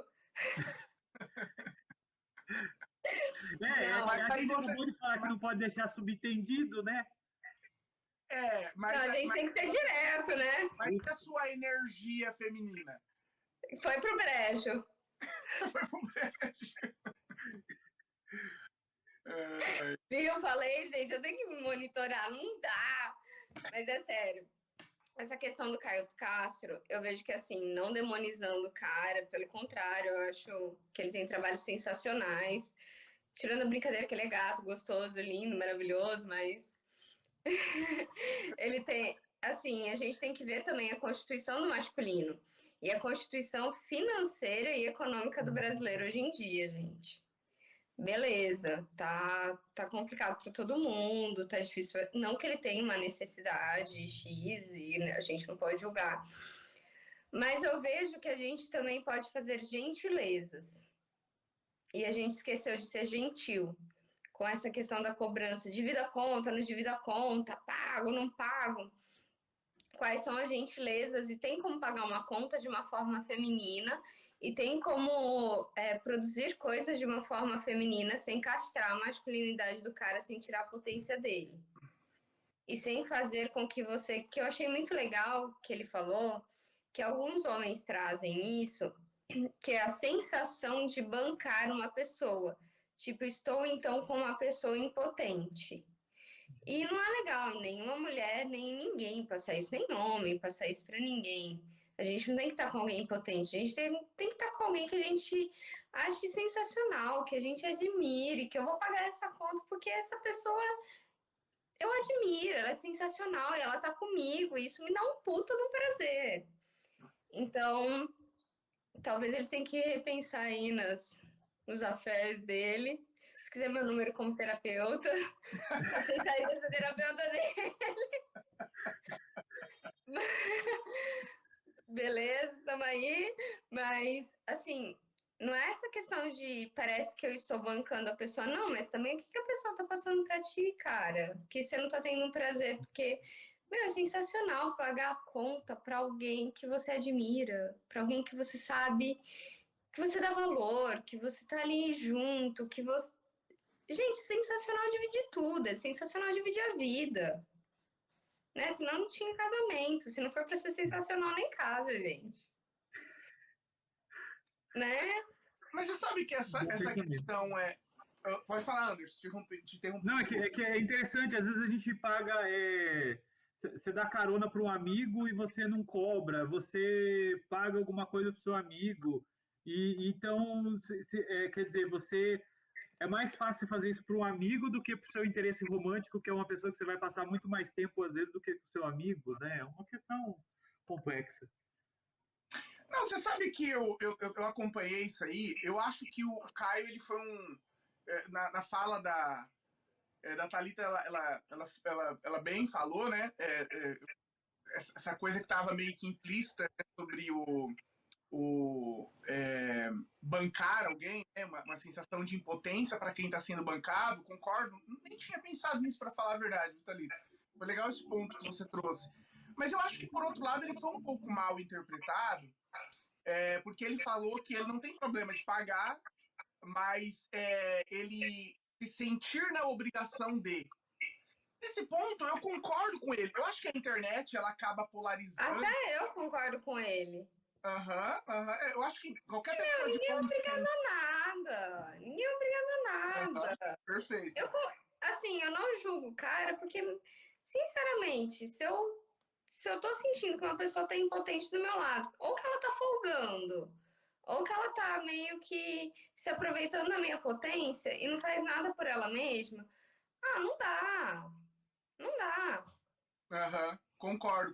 Speaker 1: A gente acabou de falar que não pode deixar subentendido, né?
Speaker 2: Mas
Speaker 3: a gente tem que ser direto, né?
Speaker 2: Mas e a sua energia feminina?
Speaker 3: Foi pro brejo.
Speaker 2: Foi pro brejo.
Speaker 3: Viu? Falei, gente, eu tenho que me monitorar, não dá. Mas é sério. Essa questão do Caio Castro, eu vejo que, assim, não demonizando o cara, pelo contrário, eu acho que ele tem trabalhos sensacionais. Tirando a brincadeira que ele é gato, gostoso, lindo, maravilhoso, mas... ele tem... Assim, a gente tem que ver também a constituição do masculino e a constituição financeira e econômica do brasileiro hoje em dia, gente. Beleza, tá complicado para todo mundo, tá difícil. Não que ele tenha uma necessidade X e a gente não pode julgar. Mas eu vejo que a gente também pode fazer gentilezas. E a gente esqueceu de ser gentil com essa questão da cobrança. Divida a conta, não divida a conta, pago, não pago. Quais são as gentilezas e tem como pagar uma conta de uma forma feminina e tem como produzir coisas de uma forma feminina sem castrar a masculinidade do cara, sem tirar a potência dele. E sem fazer com que que eu achei muito legal que ele falou, que alguns homens trazem isso, que é a sensação de bancar uma pessoa. Tipo, estou então com uma pessoa impotente. E não é legal nenhuma mulher, nem ninguém passar isso, nem homem passar isso para ninguém. A gente não tem que estar com alguém impotente, a gente tem que estar com alguém que a gente ache sensacional, que a gente admire, que eu vou pagar essa conta porque essa pessoa eu admiro, ela é sensacional e ela tá comigo, e isso me dá um puta de um prazer. Então, talvez ele tenha que repensar aí nos afés dele. Se quiser meu número como terapeuta, aceitaria ser terapeuta dele. Beleza, tamo aí. Mas, assim, não é essa questão de parece que eu estou bancando a pessoa, não, mas também o que a pessoa tá passando pra ti, cara? Que você não tá tendo um prazer, porque, meu, é sensacional pagar a conta pra alguém que você admira, pra alguém que você sabe que você dá valor, que você tá ali junto, que você. Gente, sensacional dividir tudo, é sensacional dividir a vida. Né? Senão não tinha casamento. Se não for pra ser sensacional, nem casa, gente. Né?
Speaker 2: Mas você sabe que essa questão é... Pode falar, Anderson, te interrompi.
Speaker 1: Não, é que é interessante, às vezes a gente paga, você dá carona para um amigo e você não cobra, você paga alguma coisa para o seu amigo, e então, quer dizer, é mais fácil fazer isso para um amigo do que para o seu interesse romântico, que é uma pessoa que você vai passar muito mais tempo, às vezes, do que com o seu amigo, né? É uma questão complexa.
Speaker 2: Não, você sabe que eu acompanhei isso aí. Eu acho que o Caio, ele foi um... Na fala da Thalita, ela bem falou, né? Essa coisa que estava meio que implícita, né, sobre bancar alguém, né? Uma sensação de impotência para quem está sendo bancado. Concordo. Nem tinha pensado nisso, para falar a verdade, Thalita. Foi legal esse ponto que você trouxe. Mas eu acho que, por outro lado, ele foi um pouco mal interpretado, porque ele falou que ele não tem problema de pagar, mas ele se sentir na obrigação de. Nesse ponto, eu concordo com ele. Eu acho que a internet ela acaba polarizando.
Speaker 3: Até eu concordo com ele.
Speaker 2: Eu acho que qualquer pessoa de bom senso...
Speaker 3: Ninguém é obrigado a nada. Ninguém é obrigado a nada.
Speaker 2: Perfeito.
Speaker 3: Assim, eu não julgo o cara, porque, sinceramente, se eu tô sentindo que uma pessoa tá impotente do meu lado, ou que ela tá folgando, ou que ela tá meio que se aproveitando da minha potência e não faz nada por ela mesma, não dá. Não dá.
Speaker 2: Concordo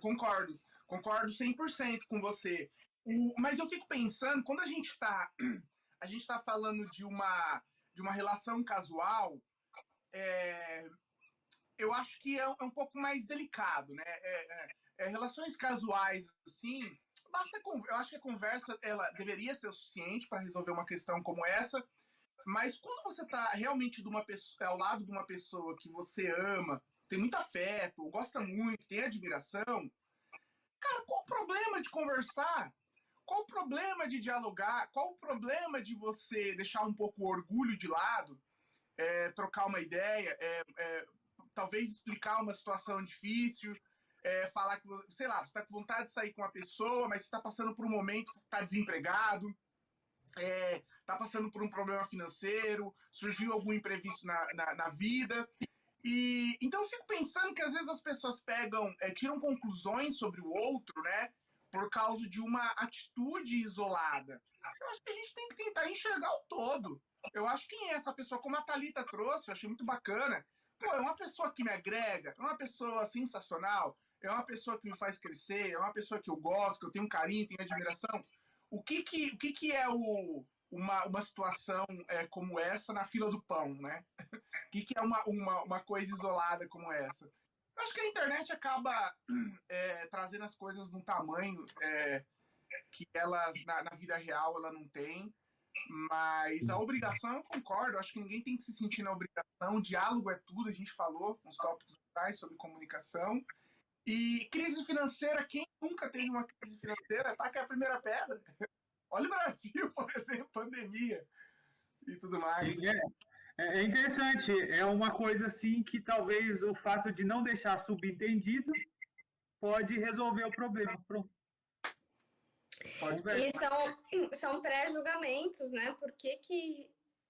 Speaker 2: 100% com você. Mas eu fico pensando, quando a gente tá falando de uma relação casual, eu acho que é um pouco mais delicado, né? Relações casuais, assim, eu acho que a conversa ela deveria ser o suficiente para resolver uma questão como essa, mas quando você tá realmente ao lado de uma pessoa que você ama, tem muito afeto, gosta muito, tem admiração, cara, qual o problema de conversar? Qual o problema de dialogar? Qual o problema de você deixar um pouco o orgulho de lado, trocar uma ideia, talvez explicar uma situação difícil, falar que, sei lá, você está com vontade de sair com uma pessoa, mas você está passando por um momento, está desempregado, está passando por um problema financeiro, surgiu algum imprevisto na vida. E então eu fico pensando que às vezes as pessoas tiram conclusões sobre o outro, né, por causa de uma atitude isolada. Eu acho que a gente tem que tentar enxergar o todo. Eu acho que quem é essa pessoa, como a Thalita trouxe, eu achei muito bacana. Pô, é uma pessoa que me agrega, é uma pessoa sensacional, é uma pessoa que me faz crescer, é uma pessoa que eu gosto, que eu tenho carinho, tenho admiração. O que é uma situação como essa na fila do pão, né? O que é uma coisa isolada como essa? Eu acho que a internet acaba trazendo as coisas num tamanho que elas, na vida real, ela não tem. Mas a obrigação, eu concordo. Acho que ninguém tem que se sentir na obrigação. O diálogo é tudo. A gente falou uns tópicos atrás sobre comunicação. E crise financeira, quem nunca teve uma crise financeira, taca a primeira pedra. Olha o Brasil, por exemplo, pandemia e tudo mais.
Speaker 1: É interessante, é uma coisa assim que talvez o fato de não deixar subentendido pode resolver o problema. Pronto.
Speaker 3: E são pré-julgamentos, né? Porque que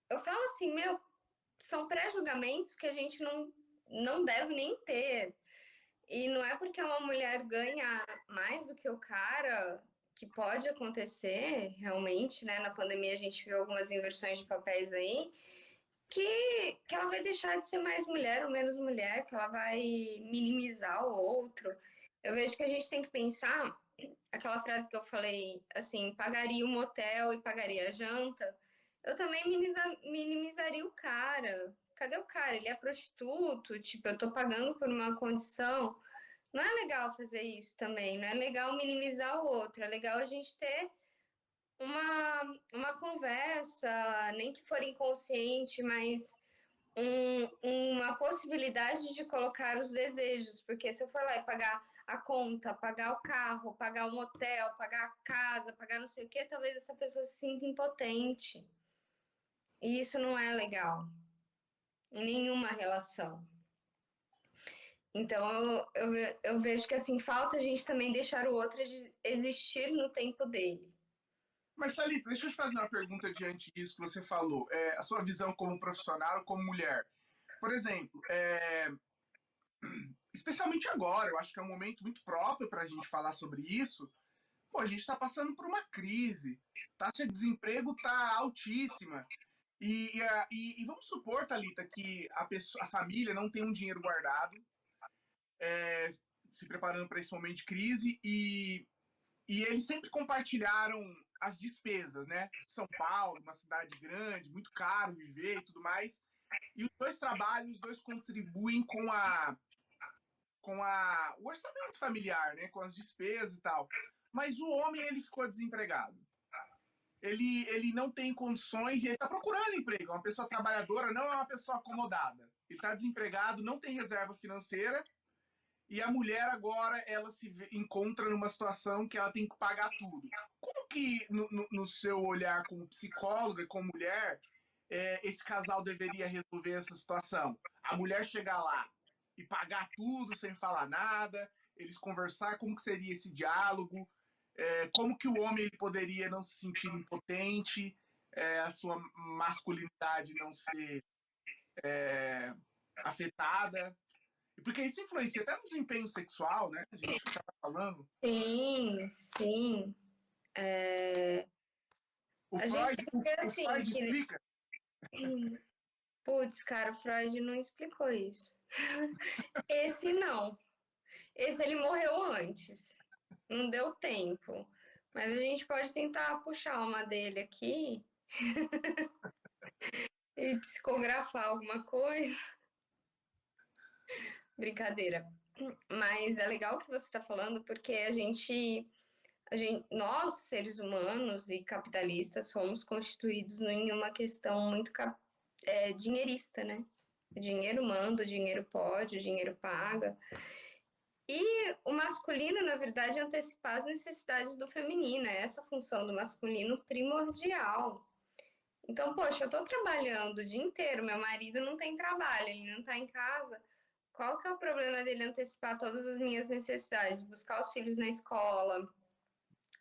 Speaker 3: eu falo assim, são pré-julgamentos que a gente não deve nem ter. E não é porque uma mulher ganha mais do que o cara que pode acontecer realmente, né? Na pandemia a gente viu algumas inversões de papéis aí, que ela vai deixar de ser mais mulher ou menos mulher, que ela vai minimizar o outro. Eu vejo que a gente tem que pensar, aquela frase que eu falei, assim, pagaria o motel e pagaria a janta, eu também minimizaria o cara. Cadê o cara? Ele é prostituto, tipo, eu tô pagando por uma condição. Não é legal fazer isso também, não é legal minimizar o outro, é legal a gente ter uma conversa, nem que for inconsciente, mas uma possibilidade de colocar os desejos, porque se eu for lá e pagar a conta, pagar o carro, pagar o motel, pagar a casa, pagar não sei o que, talvez essa pessoa se sinta impotente. E isso não é legal em nenhuma relação. Então, eu vejo que assim, falta a gente também deixar o outro existir no tempo dele.
Speaker 2: Mas, Thalita, deixa eu te fazer uma pergunta diante disso que você falou. A sua visão como profissional ou como mulher. Por exemplo, especialmente agora, eu acho que é um momento muito próprio para a gente falar sobre isso. Pô, a gente está passando por uma crise. A taxa de desemprego está altíssima. E vamos supor, Thalita, que a família não tem um dinheiro guardado, se preparando para esse momento de crise, e eles sempre compartilharam as despesas, né? São Paulo, uma cidade grande, muito caro viver e tudo mais. E os dois trabalham, os dois contribuem com o orçamento familiar, né? Com as despesas e tal. Mas o homem, ele ficou desempregado. Ele não tem condições e ele está procurando emprego. É uma pessoa trabalhadora, não é uma pessoa acomodada. Ele está desempregado, não tem reserva financeira. E a mulher agora, ela se encontra numa situação que ela tem que pagar tudo. Como que, no seu olhar como psicóloga, como mulher, esse casal deveria resolver essa situação? A mulher chegar lá e pagar tudo sem falar nada, eles conversar, como que seria esse diálogo? Como que o homem ele poderia não se sentir impotente, a sua masculinidade não ser afetada? Porque isso influencia até no desempenho sexual, né? A gente estava falando.
Speaker 3: Sim, sim.
Speaker 2: O
Speaker 3: A
Speaker 2: Freud,
Speaker 3: gente vê
Speaker 2: o
Speaker 3: assim
Speaker 2: Freud
Speaker 3: que.
Speaker 2: explica.
Speaker 3: Putz, cara, o Freud não explicou isso. Esse não. Esse ele morreu antes. Não deu tempo. Mas a gente pode tentar puxar uma dele aqui e psicografar alguma coisa. Brincadeira. Mas é legal o que você está falando, porque nós, seres humanos e capitalistas, fomos constituídos em uma questão muito dinheirista, né? O dinheiro manda, o dinheiro pode, o dinheiro paga. E o masculino, na verdade, é antecipar as necessidades do feminino, é essa função do masculino primordial. Então, poxa, eu estou trabalhando o dia inteiro, meu marido não tem trabalho, ele não está em casa. Qual que é o problema dele antecipar todas as minhas necessidades? Buscar os filhos na escola,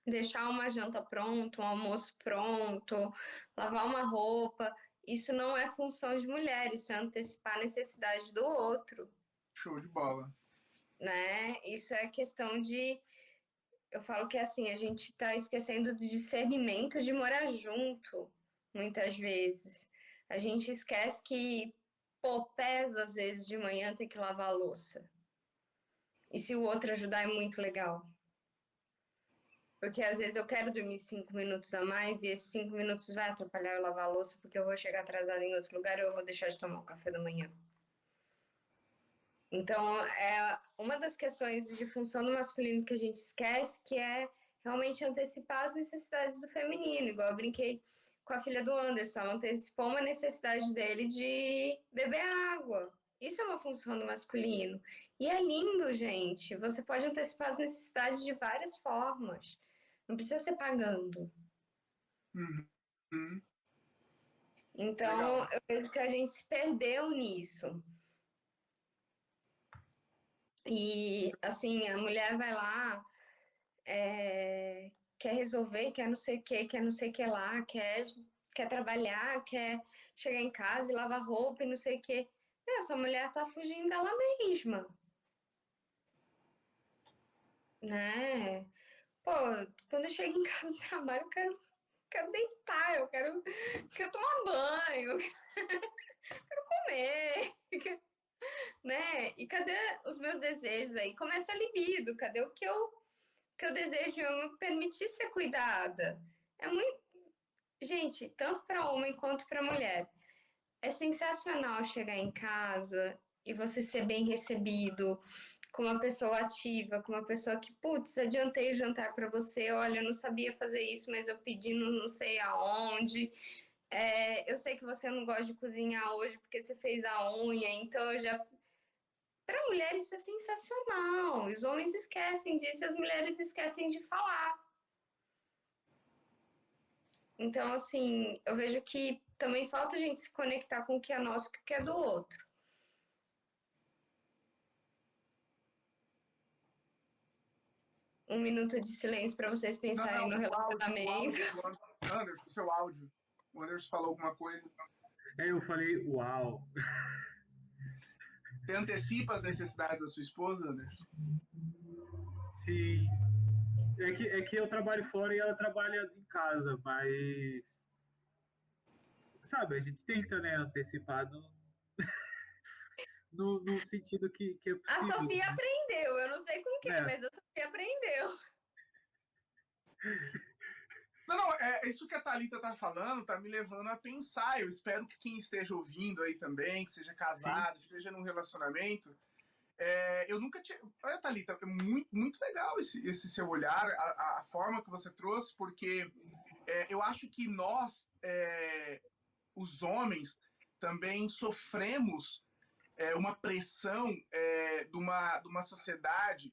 Speaker 3: deixar uma janta pronta, um almoço pronto, lavar uma roupa. Isso não é função de mulher, isso é antecipar a necessidade do outro.
Speaker 2: Show de bola.
Speaker 3: Né? Isso é questão de. Eu falo que assim, a gente está esquecendo do discernimento de morar junto, muitas vezes. A gente esquece que, pô, pesa às vezes de manhã ter que lavar a louça. E se o outro ajudar é muito legal. Porque às vezes eu quero dormir 5 minutos a mais e esses 5 minutos vai atrapalhar eu lavar a louça porque eu vou chegar atrasada em outro lugar ou eu vou deixar de tomar o café da manhã. Então, é uma das questões de função do masculino que a gente esquece, que é realmente antecipar as necessidades do feminino. Igual eu brinquei com a filha do Anderson, ela antecipou uma necessidade dele de beber água. Isso é uma função do masculino. E é lindo, gente. Você pode antecipar as necessidades de várias formas. Não precisa ser pagando.
Speaker 2: Uhum.
Speaker 3: Então, eu vejo que a gente se perdeu nisso. E, assim, a mulher vai lá, quer resolver, quer não sei o que, quer não sei o que lá, quer trabalhar, quer chegar em casa e lavar roupa e não sei o que. Essa mulher tá fugindo dela mesma. Né? pô, quando eu chego em casa do trabalho, eu quero deitar, eu quero tomar banho, eu quero comer, né? E cadê os meus desejos aí? Começa a libido, cadê o que eu desejo eu me permitir ser cuidada? É muito. Gente, tanto para homem quanto para mulher. É sensacional chegar em casa e você ser bem recebido, com uma pessoa ativa, com uma pessoa que, putz, adiantei o jantar para você, olha, eu não sabia fazer isso, mas eu pedi não sei aonde. Eu sei que você não gosta de cozinhar hoje porque você fez a unha, então eu já. Para mulher isso é sensacional. Os homens esquecem disso e as mulheres esquecem de falar. Então, assim, eu vejo que também falta a gente se conectar com o que é nosso e o que é do outro. Um minuto de silêncio para vocês pensarem no relacionamento.
Speaker 2: Anderson, o seu áudio. O Anderson falou alguma coisa.
Speaker 1: Eu falei, uau.
Speaker 2: Você antecipa as necessidades da sua esposa, Anderson?
Speaker 1: Sim. É que eu trabalho fora e ela trabalha em casa, mas. Sabe, a gente tenta, né, antecipar no sentido que é
Speaker 3: A
Speaker 1: possível.
Speaker 3: Sofia aprendeu, eu não sei com quem, mas a Sofia aprendeu.
Speaker 2: Não, isso que a Thalita tá falando tá me levando a pensar. Eu espero que quem esteja ouvindo aí também, que seja casado, esteja num relacionamento. Eu nunca tinha. Olha, Thalita, é muito, muito legal esse seu olhar, a forma que você trouxe, porque eu acho que nós, os homens, também sofremos uma pressão de uma sociedade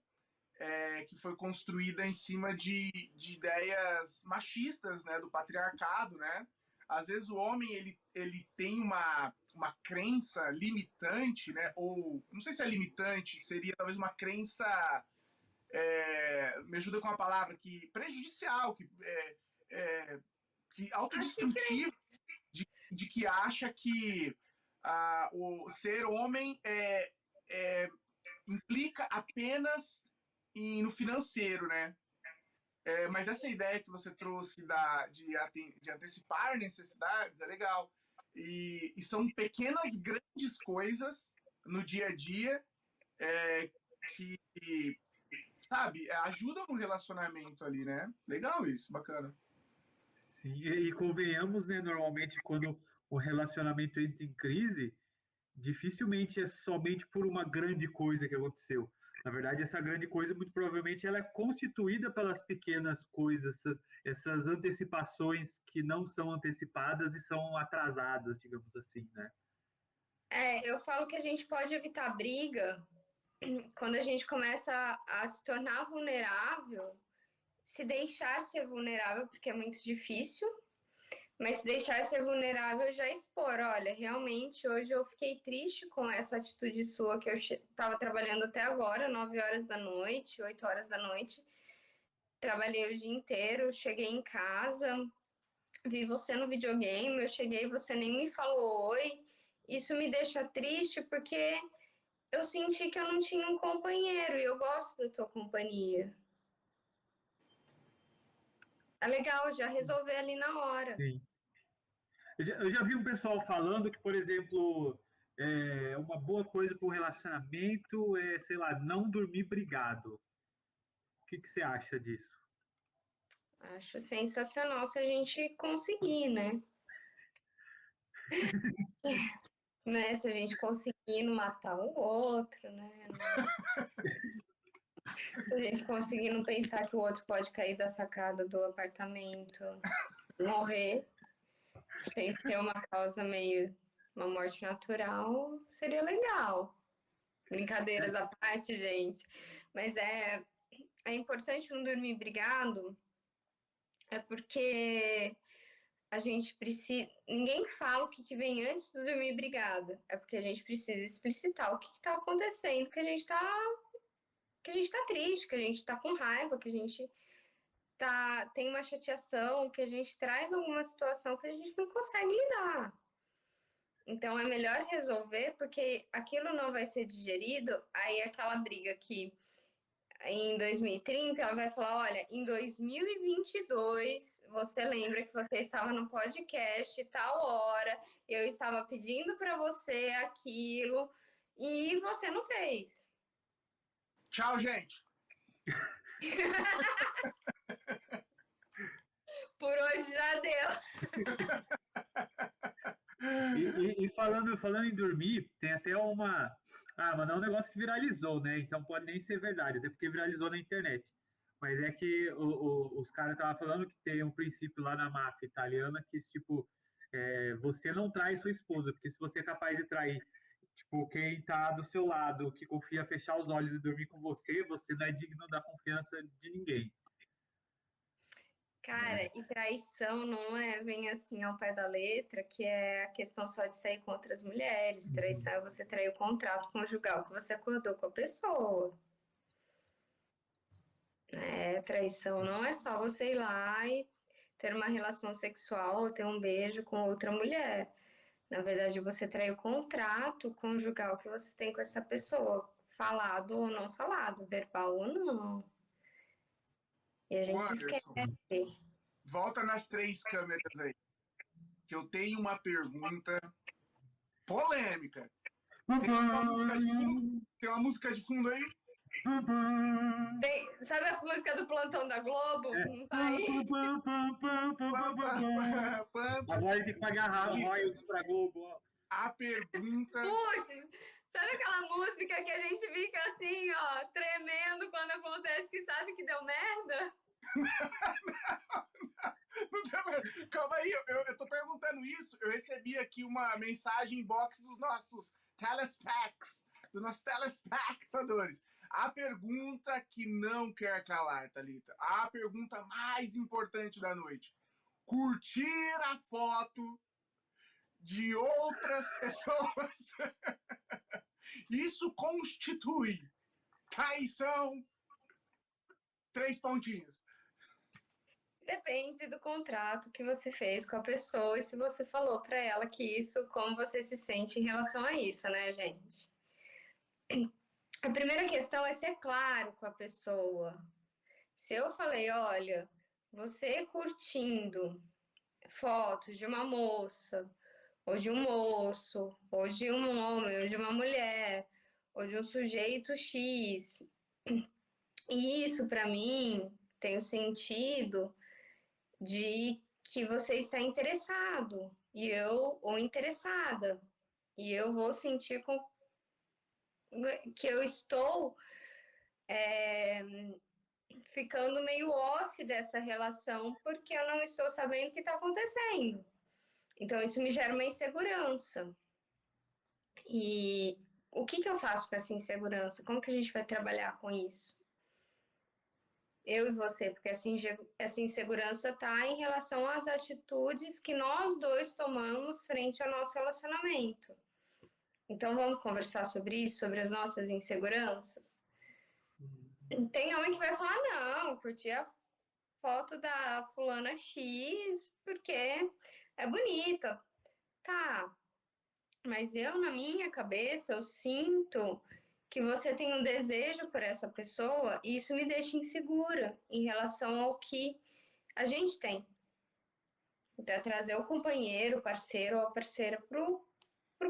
Speaker 2: que foi construída em cima de ideias machistas, né, do patriarcado, né? Às vezes o homem ele tem uma crença limitante, né? Ou não sei se é limitante, seria talvez uma crença me ajuda com a palavra que prejudicial, que autodestrutivo, de que acha que o ser homem implica apenas no financeiro, né? Mas essa ideia que você trouxe de antecipar necessidades é legal. E são pequenas, grandes coisas no dia a dia que, sabe, ajudam no relacionamento ali, né? Legal isso, bacana.
Speaker 1: Sim, e convenhamos, né, normalmente quando o relacionamento entra em crise, dificilmente é somente por uma grande coisa que aconteceu. Na verdade, essa grande coisa, muito provavelmente, ela é constituída pelas pequenas coisas, essas antecipações que não são antecipadas e são atrasadas, digamos assim, né?
Speaker 3: Eu falo que a gente pode evitar briga quando a gente começa a se tornar vulnerável, se deixar ser vulnerável, porque é muito difícil, mas se deixar ser vulnerável já expor, olha, realmente hoje eu fiquei triste com essa atitude sua que eu estava trabalhando até agora, 9 horas da noite, 8 horas da noite, trabalhei o dia inteiro, cheguei em casa, vi você no videogame, eu cheguei, você nem me falou oi, isso me deixa triste porque eu senti que eu não tinha um companheiro e eu gosto da tua companhia. É legal já resolver ali na hora.
Speaker 1: Sim. Eu já vi um pessoal falando que, por exemplo, uma boa coisa para o relacionamento é, sei lá, não dormir brigado. O que você acha disso?
Speaker 3: Acho sensacional se a gente conseguir, né? Né? Se a gente conseguir não matar o outro, né? Se a gente conseguir não pensar que o outro pode cair da sacada do apartamento, morrer, sem ser uma causa meio uma morte natural, seria legal. Brincadeiras à parte, gente. Mas é importante não dormir brigado, é porque a gente precisa. Ninguém fala o que vem antes do dormir brigado. É porque a gente precisa explicitar o que está acontecendo, que a gente está triste, que a gente está com raiva, que a gente tem uma chateação, que a gente traz alguma situação que a gente não consegue lidar. Então é melhor resolver, porque aquilo não vai ser digerido, aí é aquela briga que em 2030, ela vai falar, olha, em 2022, você lembra que você estava no podcast tal hora, eu estava pedindo para você aquilo e você não fez.
Speaker 2: Tchau, gente.
Speaker 3: Por hoje já deu.
Speaker 1: E falando em dormir, tem até uma. Ah, mas não é um negócio que viralizou, né? Então pode nem ser verdade, até porque viralizou na internet. Mas é que os caras estavam falando que tem um princípio lá na máfia italiana que, tipo, você não trai sua esposa, porque se você é capaz de trair, tipo, quem tá do seu lado, que confia fechar os olhos e dormir com você, você não é digno da confiança de ninguém.
Speaker 3: Cara, e traição não é bem assim ao pé da letra, que é a questão só de sair com outras mulheres. Traição é você trair o contrato conjugal que você acordou com a pessoa. Traição não é só você ir lá e ter uma relação sexual ou ter um beijo com outra mulher. Na verdade, você trai o contrato conjugal que você tem com essa pessoa, falado ou não falado, verbal ou não. E a gente
Speaker 2: Anderson,
Speaker 3: esquece.
Speaker 2: volta nas 3 câmeras aí, que eu tenho uma pergunta polêmica. Tem uma música de fundo? Tem uma música de fundo aí?
Speaker 3: Sabe a música do Plantão da Globo? Não tá aí?
Speaker 1: Agora tem que pagar royalties pra Globo.
Speaker 2: A pergunta...
Speaker 3: Putz, sabe aquela música que a gente fica assim, ó, tremendo quando acontece que sabe que deu merda?
Speaker 2: Não deu merda. Calma aí, eu tô perguntando isso. Eu recebi aqui uma mensagem inbox dos nossos telespecs, dos nossos telespectadores. A pergunta que não quer calar, Thalita. A pergunta mais importante da noite. Curtir a foto de outras pessoas. Isso constitui traição? 3 pontinhos.
Speaker 3: Depende do contrato que você fez com a pessoa e se você falou para ela que isso, como você se sente em relação a isso, né, gente? A primeira questão é ser claro com a pessoa. Se eu falei, olha, você curtindo fotos de uma moça, ou de um moço, ou de um homem, ou de uma mulher, ou de um sujeito X, e isso para mim tem o sentido de que você está interessado e eu ou interessada e eu vou sentir que eu estou ficando meio off dessa relação porque eu não estou sabendo o que está acontecendo. Então isso me gera uma insegurança. E o que eu faço com essa insegurança? Como que a gente vai trabalhar com isso? Eu e você, porque essa insegurança está em relação às atitudes que nós dois tomamos frente ao nosso relacionamento. Então, vamos conversar sobre isso, sobre as nossas inseguranças? Tem homem que vai falar, não, curti a foto da fulana X porque é bonita. Tá, mas eu, na minha cabeça, eu sinto que você tem um desejo por essa pessoa e isso me deixa insegura em relação ao que a gente tem. Então, é trazer o companheiro, o parceiro ou a parceira pro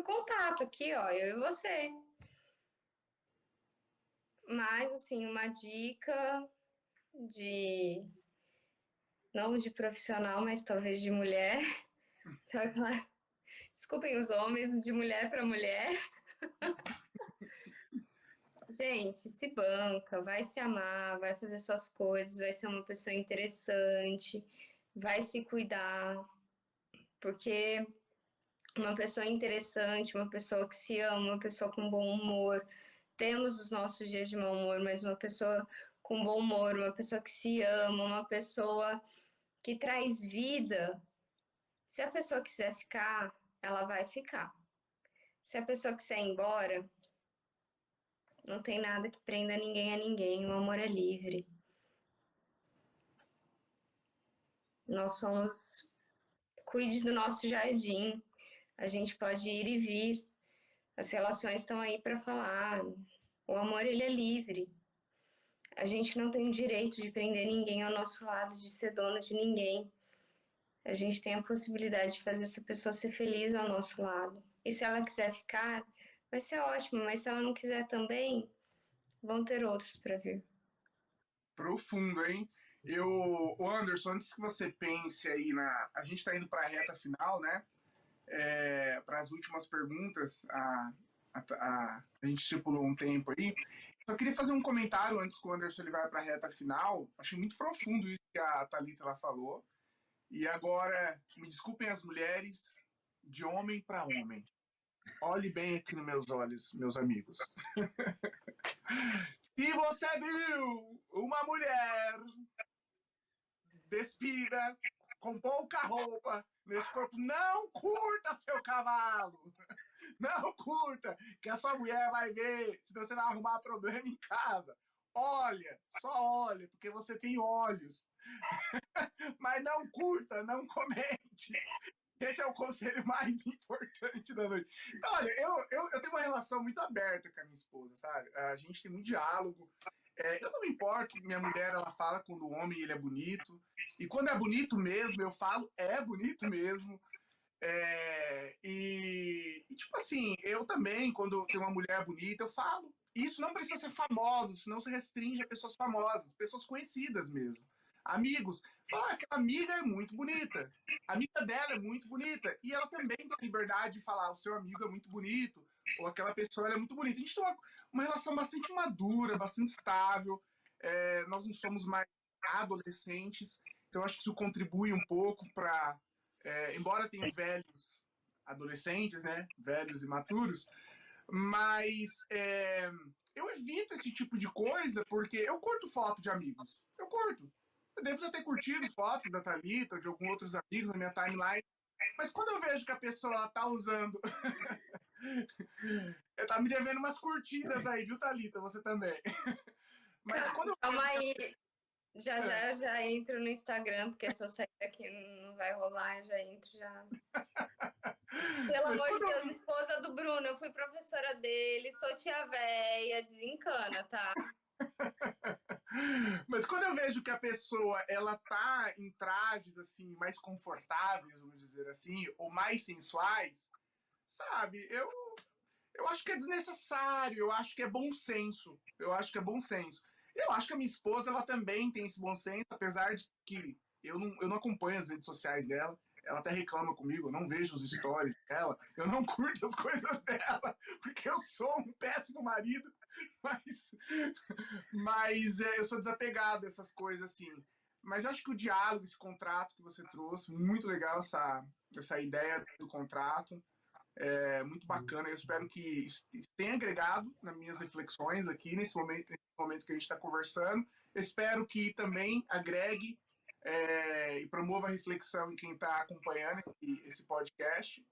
Speaker 3: contato aqui, ó, eu e você. Mas, assim, uma dica de... não de profissional, mas talvez de mulher. Sabe aquela... Desculpem os homens, de mulher para mulher. Gente, se banca, vai se amar, vai fazer suas coisas, vai ser uma pessoa interessante, vai se cuidar, porque uma pessoa interessante, uma pessoa que se ama, uma pessoa com bom humor, temos os nossos dias de mau humor, mas uma pessoa com bom humor, uma pessoa que se ama, uma pessoa que traz vida, se a pessoa quiser ficar, ela vai ficar. Se a pessoa quiser ir embora, não tem nada que prenda ninguém a ninguém, o amor é livre. Nós somos... Cuide do nosso jardim, a gente pode ir e vir. As relações estão aí para falar. O amor, ele é livre. A gente não tem o direito de prender ninguém ao nosso lado, de ser dono de ninguém. A gente tem a possibilidade de fazer essa pessoa ser feliz ao nosso lado. E se ela quiser ficar, vai ser ótimo, mas se ela não quiser também, vão ter outros para vir.
Speaker 2: Profundo, hein? O Anderson, antes que você pense aí a gente está indo para a reta final, né? Para as últimas perguntas, a gente estipulou um tempo aí. Só queria fazer um comentário antes que o Anderson ele vai para a reta final. Achei muito profundo isso que a Thalita ela falou. E agora, me desculpem as mulheres, de homem para homem. Olhe bem aqui nos meus olhos, meus amigos. Se você viu uma mulher despida, com pouca roupa, nesse corpo, não curta seu cavalo. Não curta, que a sua mulher vai ver, senão você vai arrumar problema em casa. Olha, só olha, porque você tem olhos. Mas não curta, não comente. Esse é o conselho mais importante da noite. Olha, eu tenho uma relação muito aberta com a minha esposa, sabe? A gente tem muito diálogo. Eu não me importo, minha mulher, ela fala quando o homem ele é bonito. E quando é bonito mesmo, eu falo, é bonito mesmo. Tipo assim, eu também, quando tem uma mulher bonita, eu falo. Isso não precisa ser famoso, senão se restringe a pessoas famosas, pessoas conhecidas mesmo. Amigos, fala, aquela amiga é muito bonita. A amiga dela é muito bonita. E ela também tem a liberdade de falar, o seu amigo é muito bonito, ou aquela pessoa é muito bonita. A gente tem uma relação bastante madura, bastante estável. Nós não somos mais adolescentes, então acho que isso contribui um pouco para embora tenha velhos adolescentes, né, velhos e maturos, mas eu evito esse tipo de coisa porque eu curto foto de amigos, eu curto. Eu devo já ter curtido fotos da Thalita ou de alguns outros amigos na minha timeline, mas quando eu vejo que a pessoa ela tá usando... eu tá me devendo umas curtidas aí, viu, Thalita? Você também. Mas quando eu
Speaker 3: Calma
Speaker 2: vejo
Speaker 3: aí. Já eu já entro no Instagram, porque se eu sair daqui não vai rolar, eu já entro já. Pelo
Speaker 2: Mas
Speaker 3: amor de
Speaker 2: quando
Speaker 3: Deus, esposa do Bruno, eu fui professora dele, sou tia véia, desencana, tá?
Speaker 2: Mas quando eu vejo que a pessoa ela tá em trajes assim mais confortáveis, vamos dizer assim, ou mais sensuais, sabe? Eu acho que é desnecessário, eu acho que é bom senso. Eu acho que é bom senso. Eu acho que a minha esposa ela também tem esse bom senso, apesar de que eu não acompanho as redes sociais dela. Ela até reclama comigo, eu não vejo os stories dela, eu não curto as coisas dela, porque eu sou um péssimo marido, mas, eu sou desapegado dessas coisas assim. Mas eu acho que o diálogo, esse contrato que você trouxe, muito legal essa ideia do contrato, muito bacana. Eu espero que isso tenha agregado nas minhas reflexões aqui nesse momento que a gente está conversando. Eu espero que também agregue e promova a reflexão em quem está acompanhando esse podcast.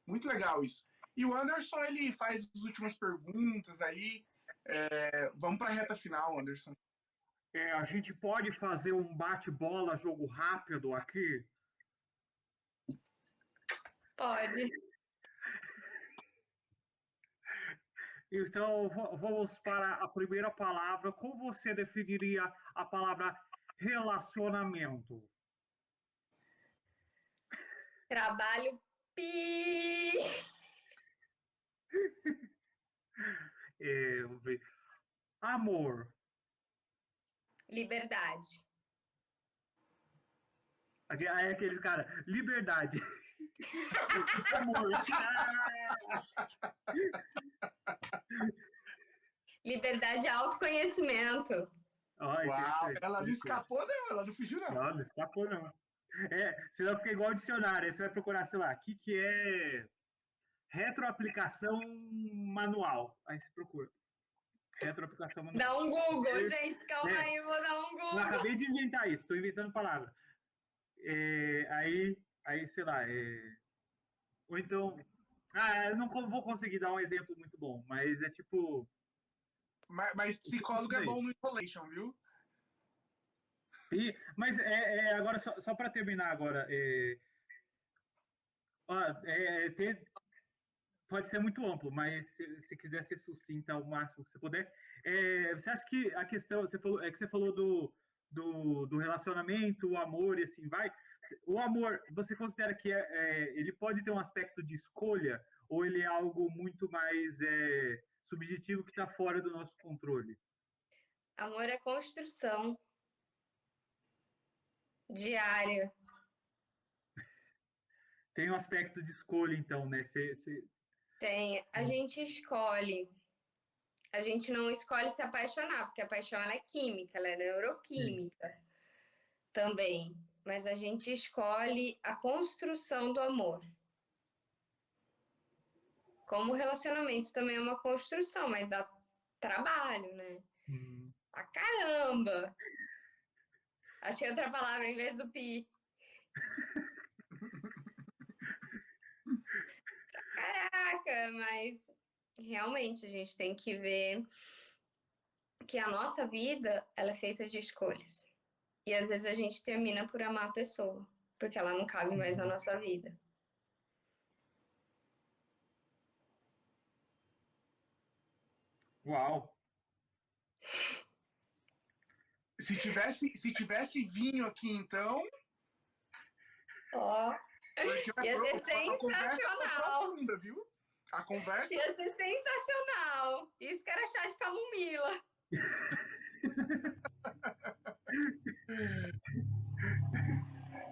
Speaker 2: Muito legal isso. E o Anderson, ele faz as últimas perguntas aí. Vamos para a reta final, Anderson.
Speaker 1: A gente pode fazer um bate-bola, jogo rápido aqui?
Speaker 3: Pode.
Speaker 1: Então, vamos para a primeira palavra. Como você definiria a palavra relacionamento?
Speaker 3: Trabalho pi.
Speaker 1: Vamos ver. Amor.
Speaker 3: Liberdade.
Speaker 1: Aí aqueles caras, liberdade. Amor.
Speaker 3: Liberdade é autoconhecimento.
Speaker 2: Uau, ela não escapou, não, ela não fugiu, não.
Speaker 1: Não escapou, não. Senão fica igual ao dicionário. Aí você vai procurar, sei lá, o que é retroaplicação manual. Aí você procura. Retroaplicação manual.
Speaker 3: Dá um Google, gente, calma aí, vou dar um Google.
Speaker 1: Eu acabei de inventar isso, estou inventando palavra. Aí, sei lá, ou então... eu não vou conseguir dar um exemplo muito bom, mas é tipo...
Speaker 2: Mas psicólogo é bom no Insolation, viu?
Speaker 1: Mas agora, só para terminar agora, pode ser muito amplo, mas se quiser ser sucinta o máximo que você puder. Você acha que a questão, você falou do relacionamento, o amor e assim vai. O amor, você considera que ele pode ter um aspecto de escolha ou ele é algo muito mais subjetivo que está fora do nosso controle?
Speaker 3: Amor é construção diária.
Speaker 1: Tem um aspecto de escolha, então, né?
Speaker 3: Tem. A gente escolhe. A gente não escolhe se apaixonar, porque a paixão ela é química, ela é neuroquímica também. Mas a gente escolhe a construção do amor. Como o relacionamento também é uma construção, mas dá trabalho, né? A caramba! Achei outra palavra em vez do pi. Caraca, mas realmente a gente tem que ver que a nossa vida ela é feita de escolhas. E às vezes a gente termina por amar a pessoa, porque ela não cabe mais na nossa vida.
Speaker 1: Uau!
Speaker 2: Se tivesse vinho aqui, então,
Speaker 3: Ó,
Speaker 2: porque
Speaker 3: ia ser
Speaker 2: a conversa foi
Speaker 3: sensacional.
Speaker 2: profunda, viu? A conversa.
Speaker 3: Ia ser sensacional. Isso que era chá de camomila.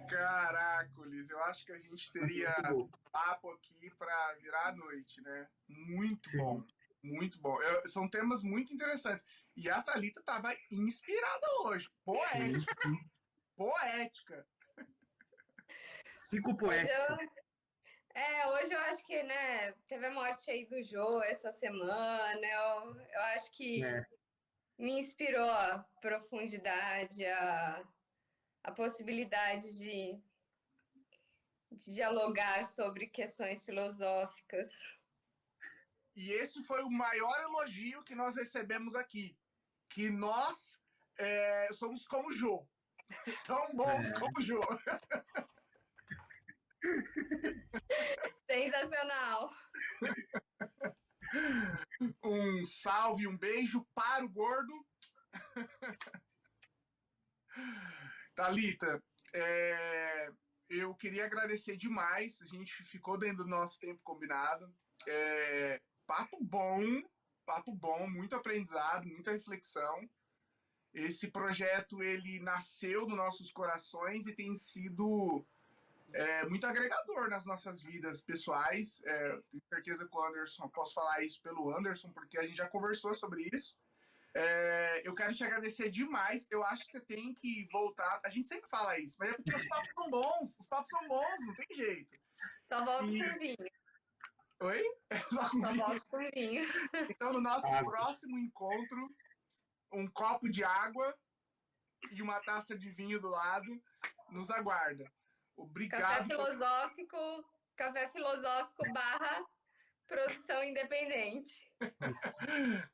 Speaker 2: Caracoles, eu acho que a gente teria papo aqui para virar a noite, né? Muito
Speaker 1: Sim.
Speaker 2: bom, muito bom. São temas muito interessantes. E a Thalita estava inspirada hoje, poética, poética.
Speaker 1: Psicopoética.
Speaker 3: Hoje eu acho que, né, teve a morte aí do Jô essa semana. Eu acho que me inspirou a profundidade, a possibilidade de dialogar sobre questões filosóficas.
Speaker 2: E esse foi o maior elogio que nós recebemos aqui. Que nós somos como o Jô. Tão bons como o Jô.
Speaker 3: Sensacional.
Speaker 2: Um salve, um beijo para o gordo. Thalita, eu queria agradecer demais. A gente ficou dentro do nosso tempo combinado. Papo bom, muito aprendizado, muita reflexão. Esse projeto ele nasceu nos nossos corações e tem sido muito agregador nas nossas vidas pessoais. Tenho certeza que o Anderson, posso falar isso pelo Anderson, porque a gente já conversou sobre isso. Eu quero te agradecer demais. Eu acho que você tem que voltar. A gente sempre fala isso, mas é porque os papos são bons. Os papos são bons, não tem jeito.
Speaker 3: Só volto com vinho.
Speaker 2: Oi?
Speaker 3: Só volto com vinho.
Speaker 2: Então, no nosso próximo encontro, um copo de água e uma taça de vinho do lado nos aguarda. Obrigado.
Speaker 3: Café filosófico / produção independente.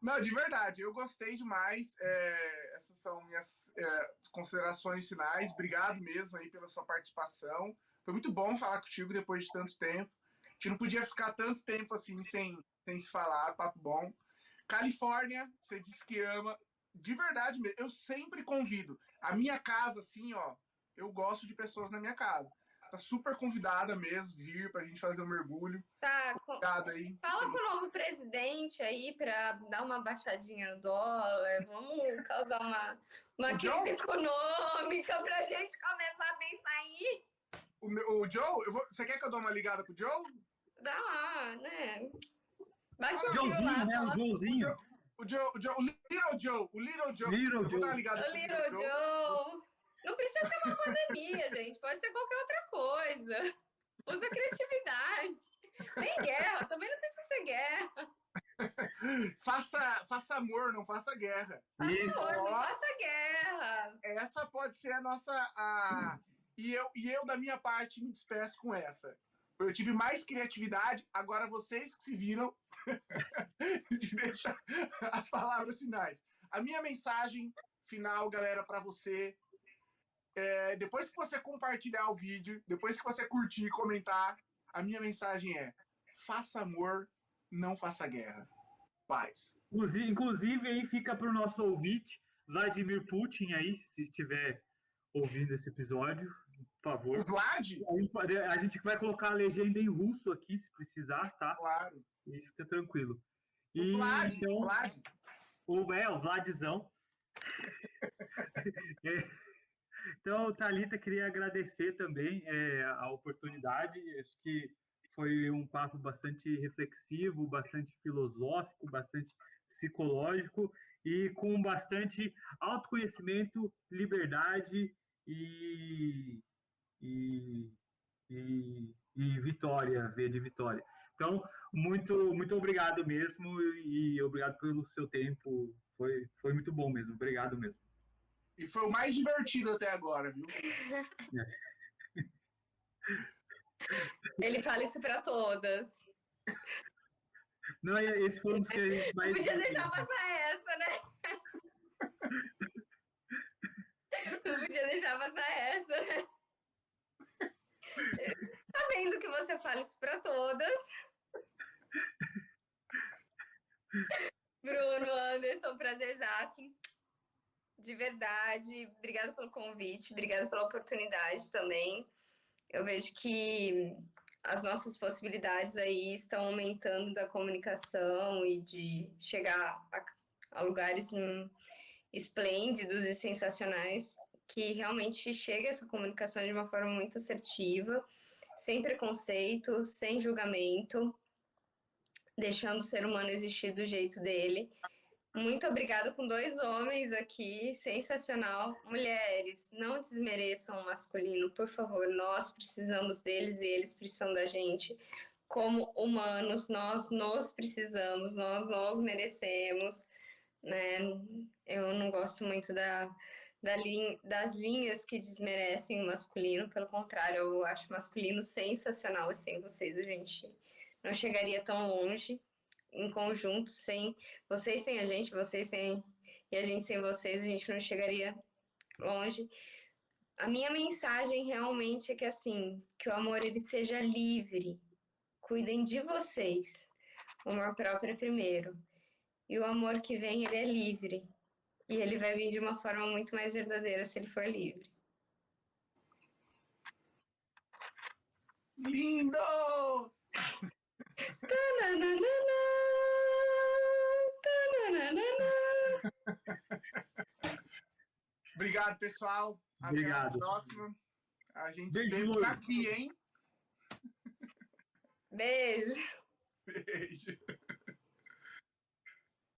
Speaker 2: Não, de verdade, eu gostei demais. Essas são minhas considerações finais. Obrigado mesmo aí pela sua participação. Foi muito bom falar contigo depois de tanto tempo. A gente não podia ficar tanto tempo assim sem se falar, papo bom. Califórnia, você disse que ama. De verdade mesmo, eu sempre convido. A minha casa, assim, ó, eu gosto de pessoas na minha casa. Tá super convidada mesmo, vir pra gente fazer um mergulho.
Speaker 3: Tá,
Speaker 2: obrigado aí.
Speaker 3: Fala com o novo presidente aí pra dar uma baixadinha no dólar. Vamos causar uma crise econômica pra gente começar a pensar aí.
Speaker 2: O Joe, você quer que eu dê uma ligada pro Joe?
Speaker 3: Dá lá, né? Bate
Speaker 1: o Joezinho,
Speaker 3: lá,
Speaker 1: né? O Joezinho.
Speaker 2: O Little Joe.
Speaker 1: Little
Speaker 2: Vou dar uma ligada pro
Speaker 3: Little Joe. Não precisa ser uma pandemia, gente. Pode ser qualquer outra coisa. Usa criatividade. Nem guerra. Também não precisa ser guerra.
Speaker 2: Faça amor, não faça guerra.
Speaker 3: Faça amor, não faça guerra.
Speaker 2: Essa pode ser a nossa... E eu, da minha parte, me despeço com essa. Eu tive mais criatividade, agora vocês que se viram de deixar as palavras finais. A minha mensagem final, galera, para você, depois que você compartilhar o vídeo, depois que você curtir e comentar, a minha mensagem faça amor, não faça guerra. Paz.
Speaker 1: Inclusive, aí fica para o nosso ouvinte, Vladimir Putin aí, se estiver ouvindo esse episódio, por favor.
Speaker 2: O Vlad?
Speaker 1: A gente vai colocar a legenda em russo aqui, se precisar, tá?
Speaker 2: Claro.
Speaker 1: E fica tranquilo.
Speaker 2: O
Speaker 1: E,
Speaker 2: Vlad,
Speaker 1: então,
Speaker 2: Vlad.
Speaker 1: O Vladzão. Então, Thalita, queria agradecer também a oportunidade. Acho que foi um papo bastante reflexivo, bastante filosófico, bastante psicológico e com bastante autoconhecimento, liberdade e vitória, V de vitória. Então, muito obrigado mesmo e obrigado pelo seu tempo. Foi muito bom mesmo. Obrigado mesmo.
Speaker 2: E foi o mais divertido até agora, viu?
Speaker 3: Ele fala isso para todas.
Speaker 1: Não, esse foi um dos que a gente mais...
Speaker 3: Não podia deixar passar essa, né? Não podia deixar passar essa, né? Sabendo que você fala isso para todas. Bruno, Anderson, prazerzaço. De verdade. Obrigada pelo convite, obrigada pela oportunidade também. Eu vejo que as nossas possibilidades aí estão aumentando da comunicação e de chegar a lugares esplêndidos e sensacionais, que realmente chega essa comunicação de uma forma muito assertiva, sem preconceito, sem julgamento, deixando o ser humano existir do jeito dele. Muito obrigada com 2 homens aqui, sensacional. Mulheres, não desmereçam o masculino, por favor. Nós precisamos deles e eles precisam da gente. Como humanos, nós nos precisamos, nós nos merecemos, né? Eu não gosto muito das linhas que desmerecem o masculino, pelo contrário, eu acho o masculino sensacional e sem vocês a gente não chegaria tão longe. Em conjunto, sem vocês, sem a gente, vocês sem e a gente sem vocês, a gente não chegaria longe. A minha mensagem realmente é que assim, que o amor ele seja livre. Cuidem de vocês. O amor próprio é primeiro. E o amor que vem, ele é livre. E ele vai vir de uma forma muito mais verdadeira se ele for livre.
Speaker 2: Lindo! Obrigado, pessoal.
Speaker 1: Obrigado.
Speaker 2: Até a próxima. A gente
Speaker 1: Beijo,
Speaker 2: vem por aqui, hein?
Speaker 3: Beijo.
Speaker 2: Beijo.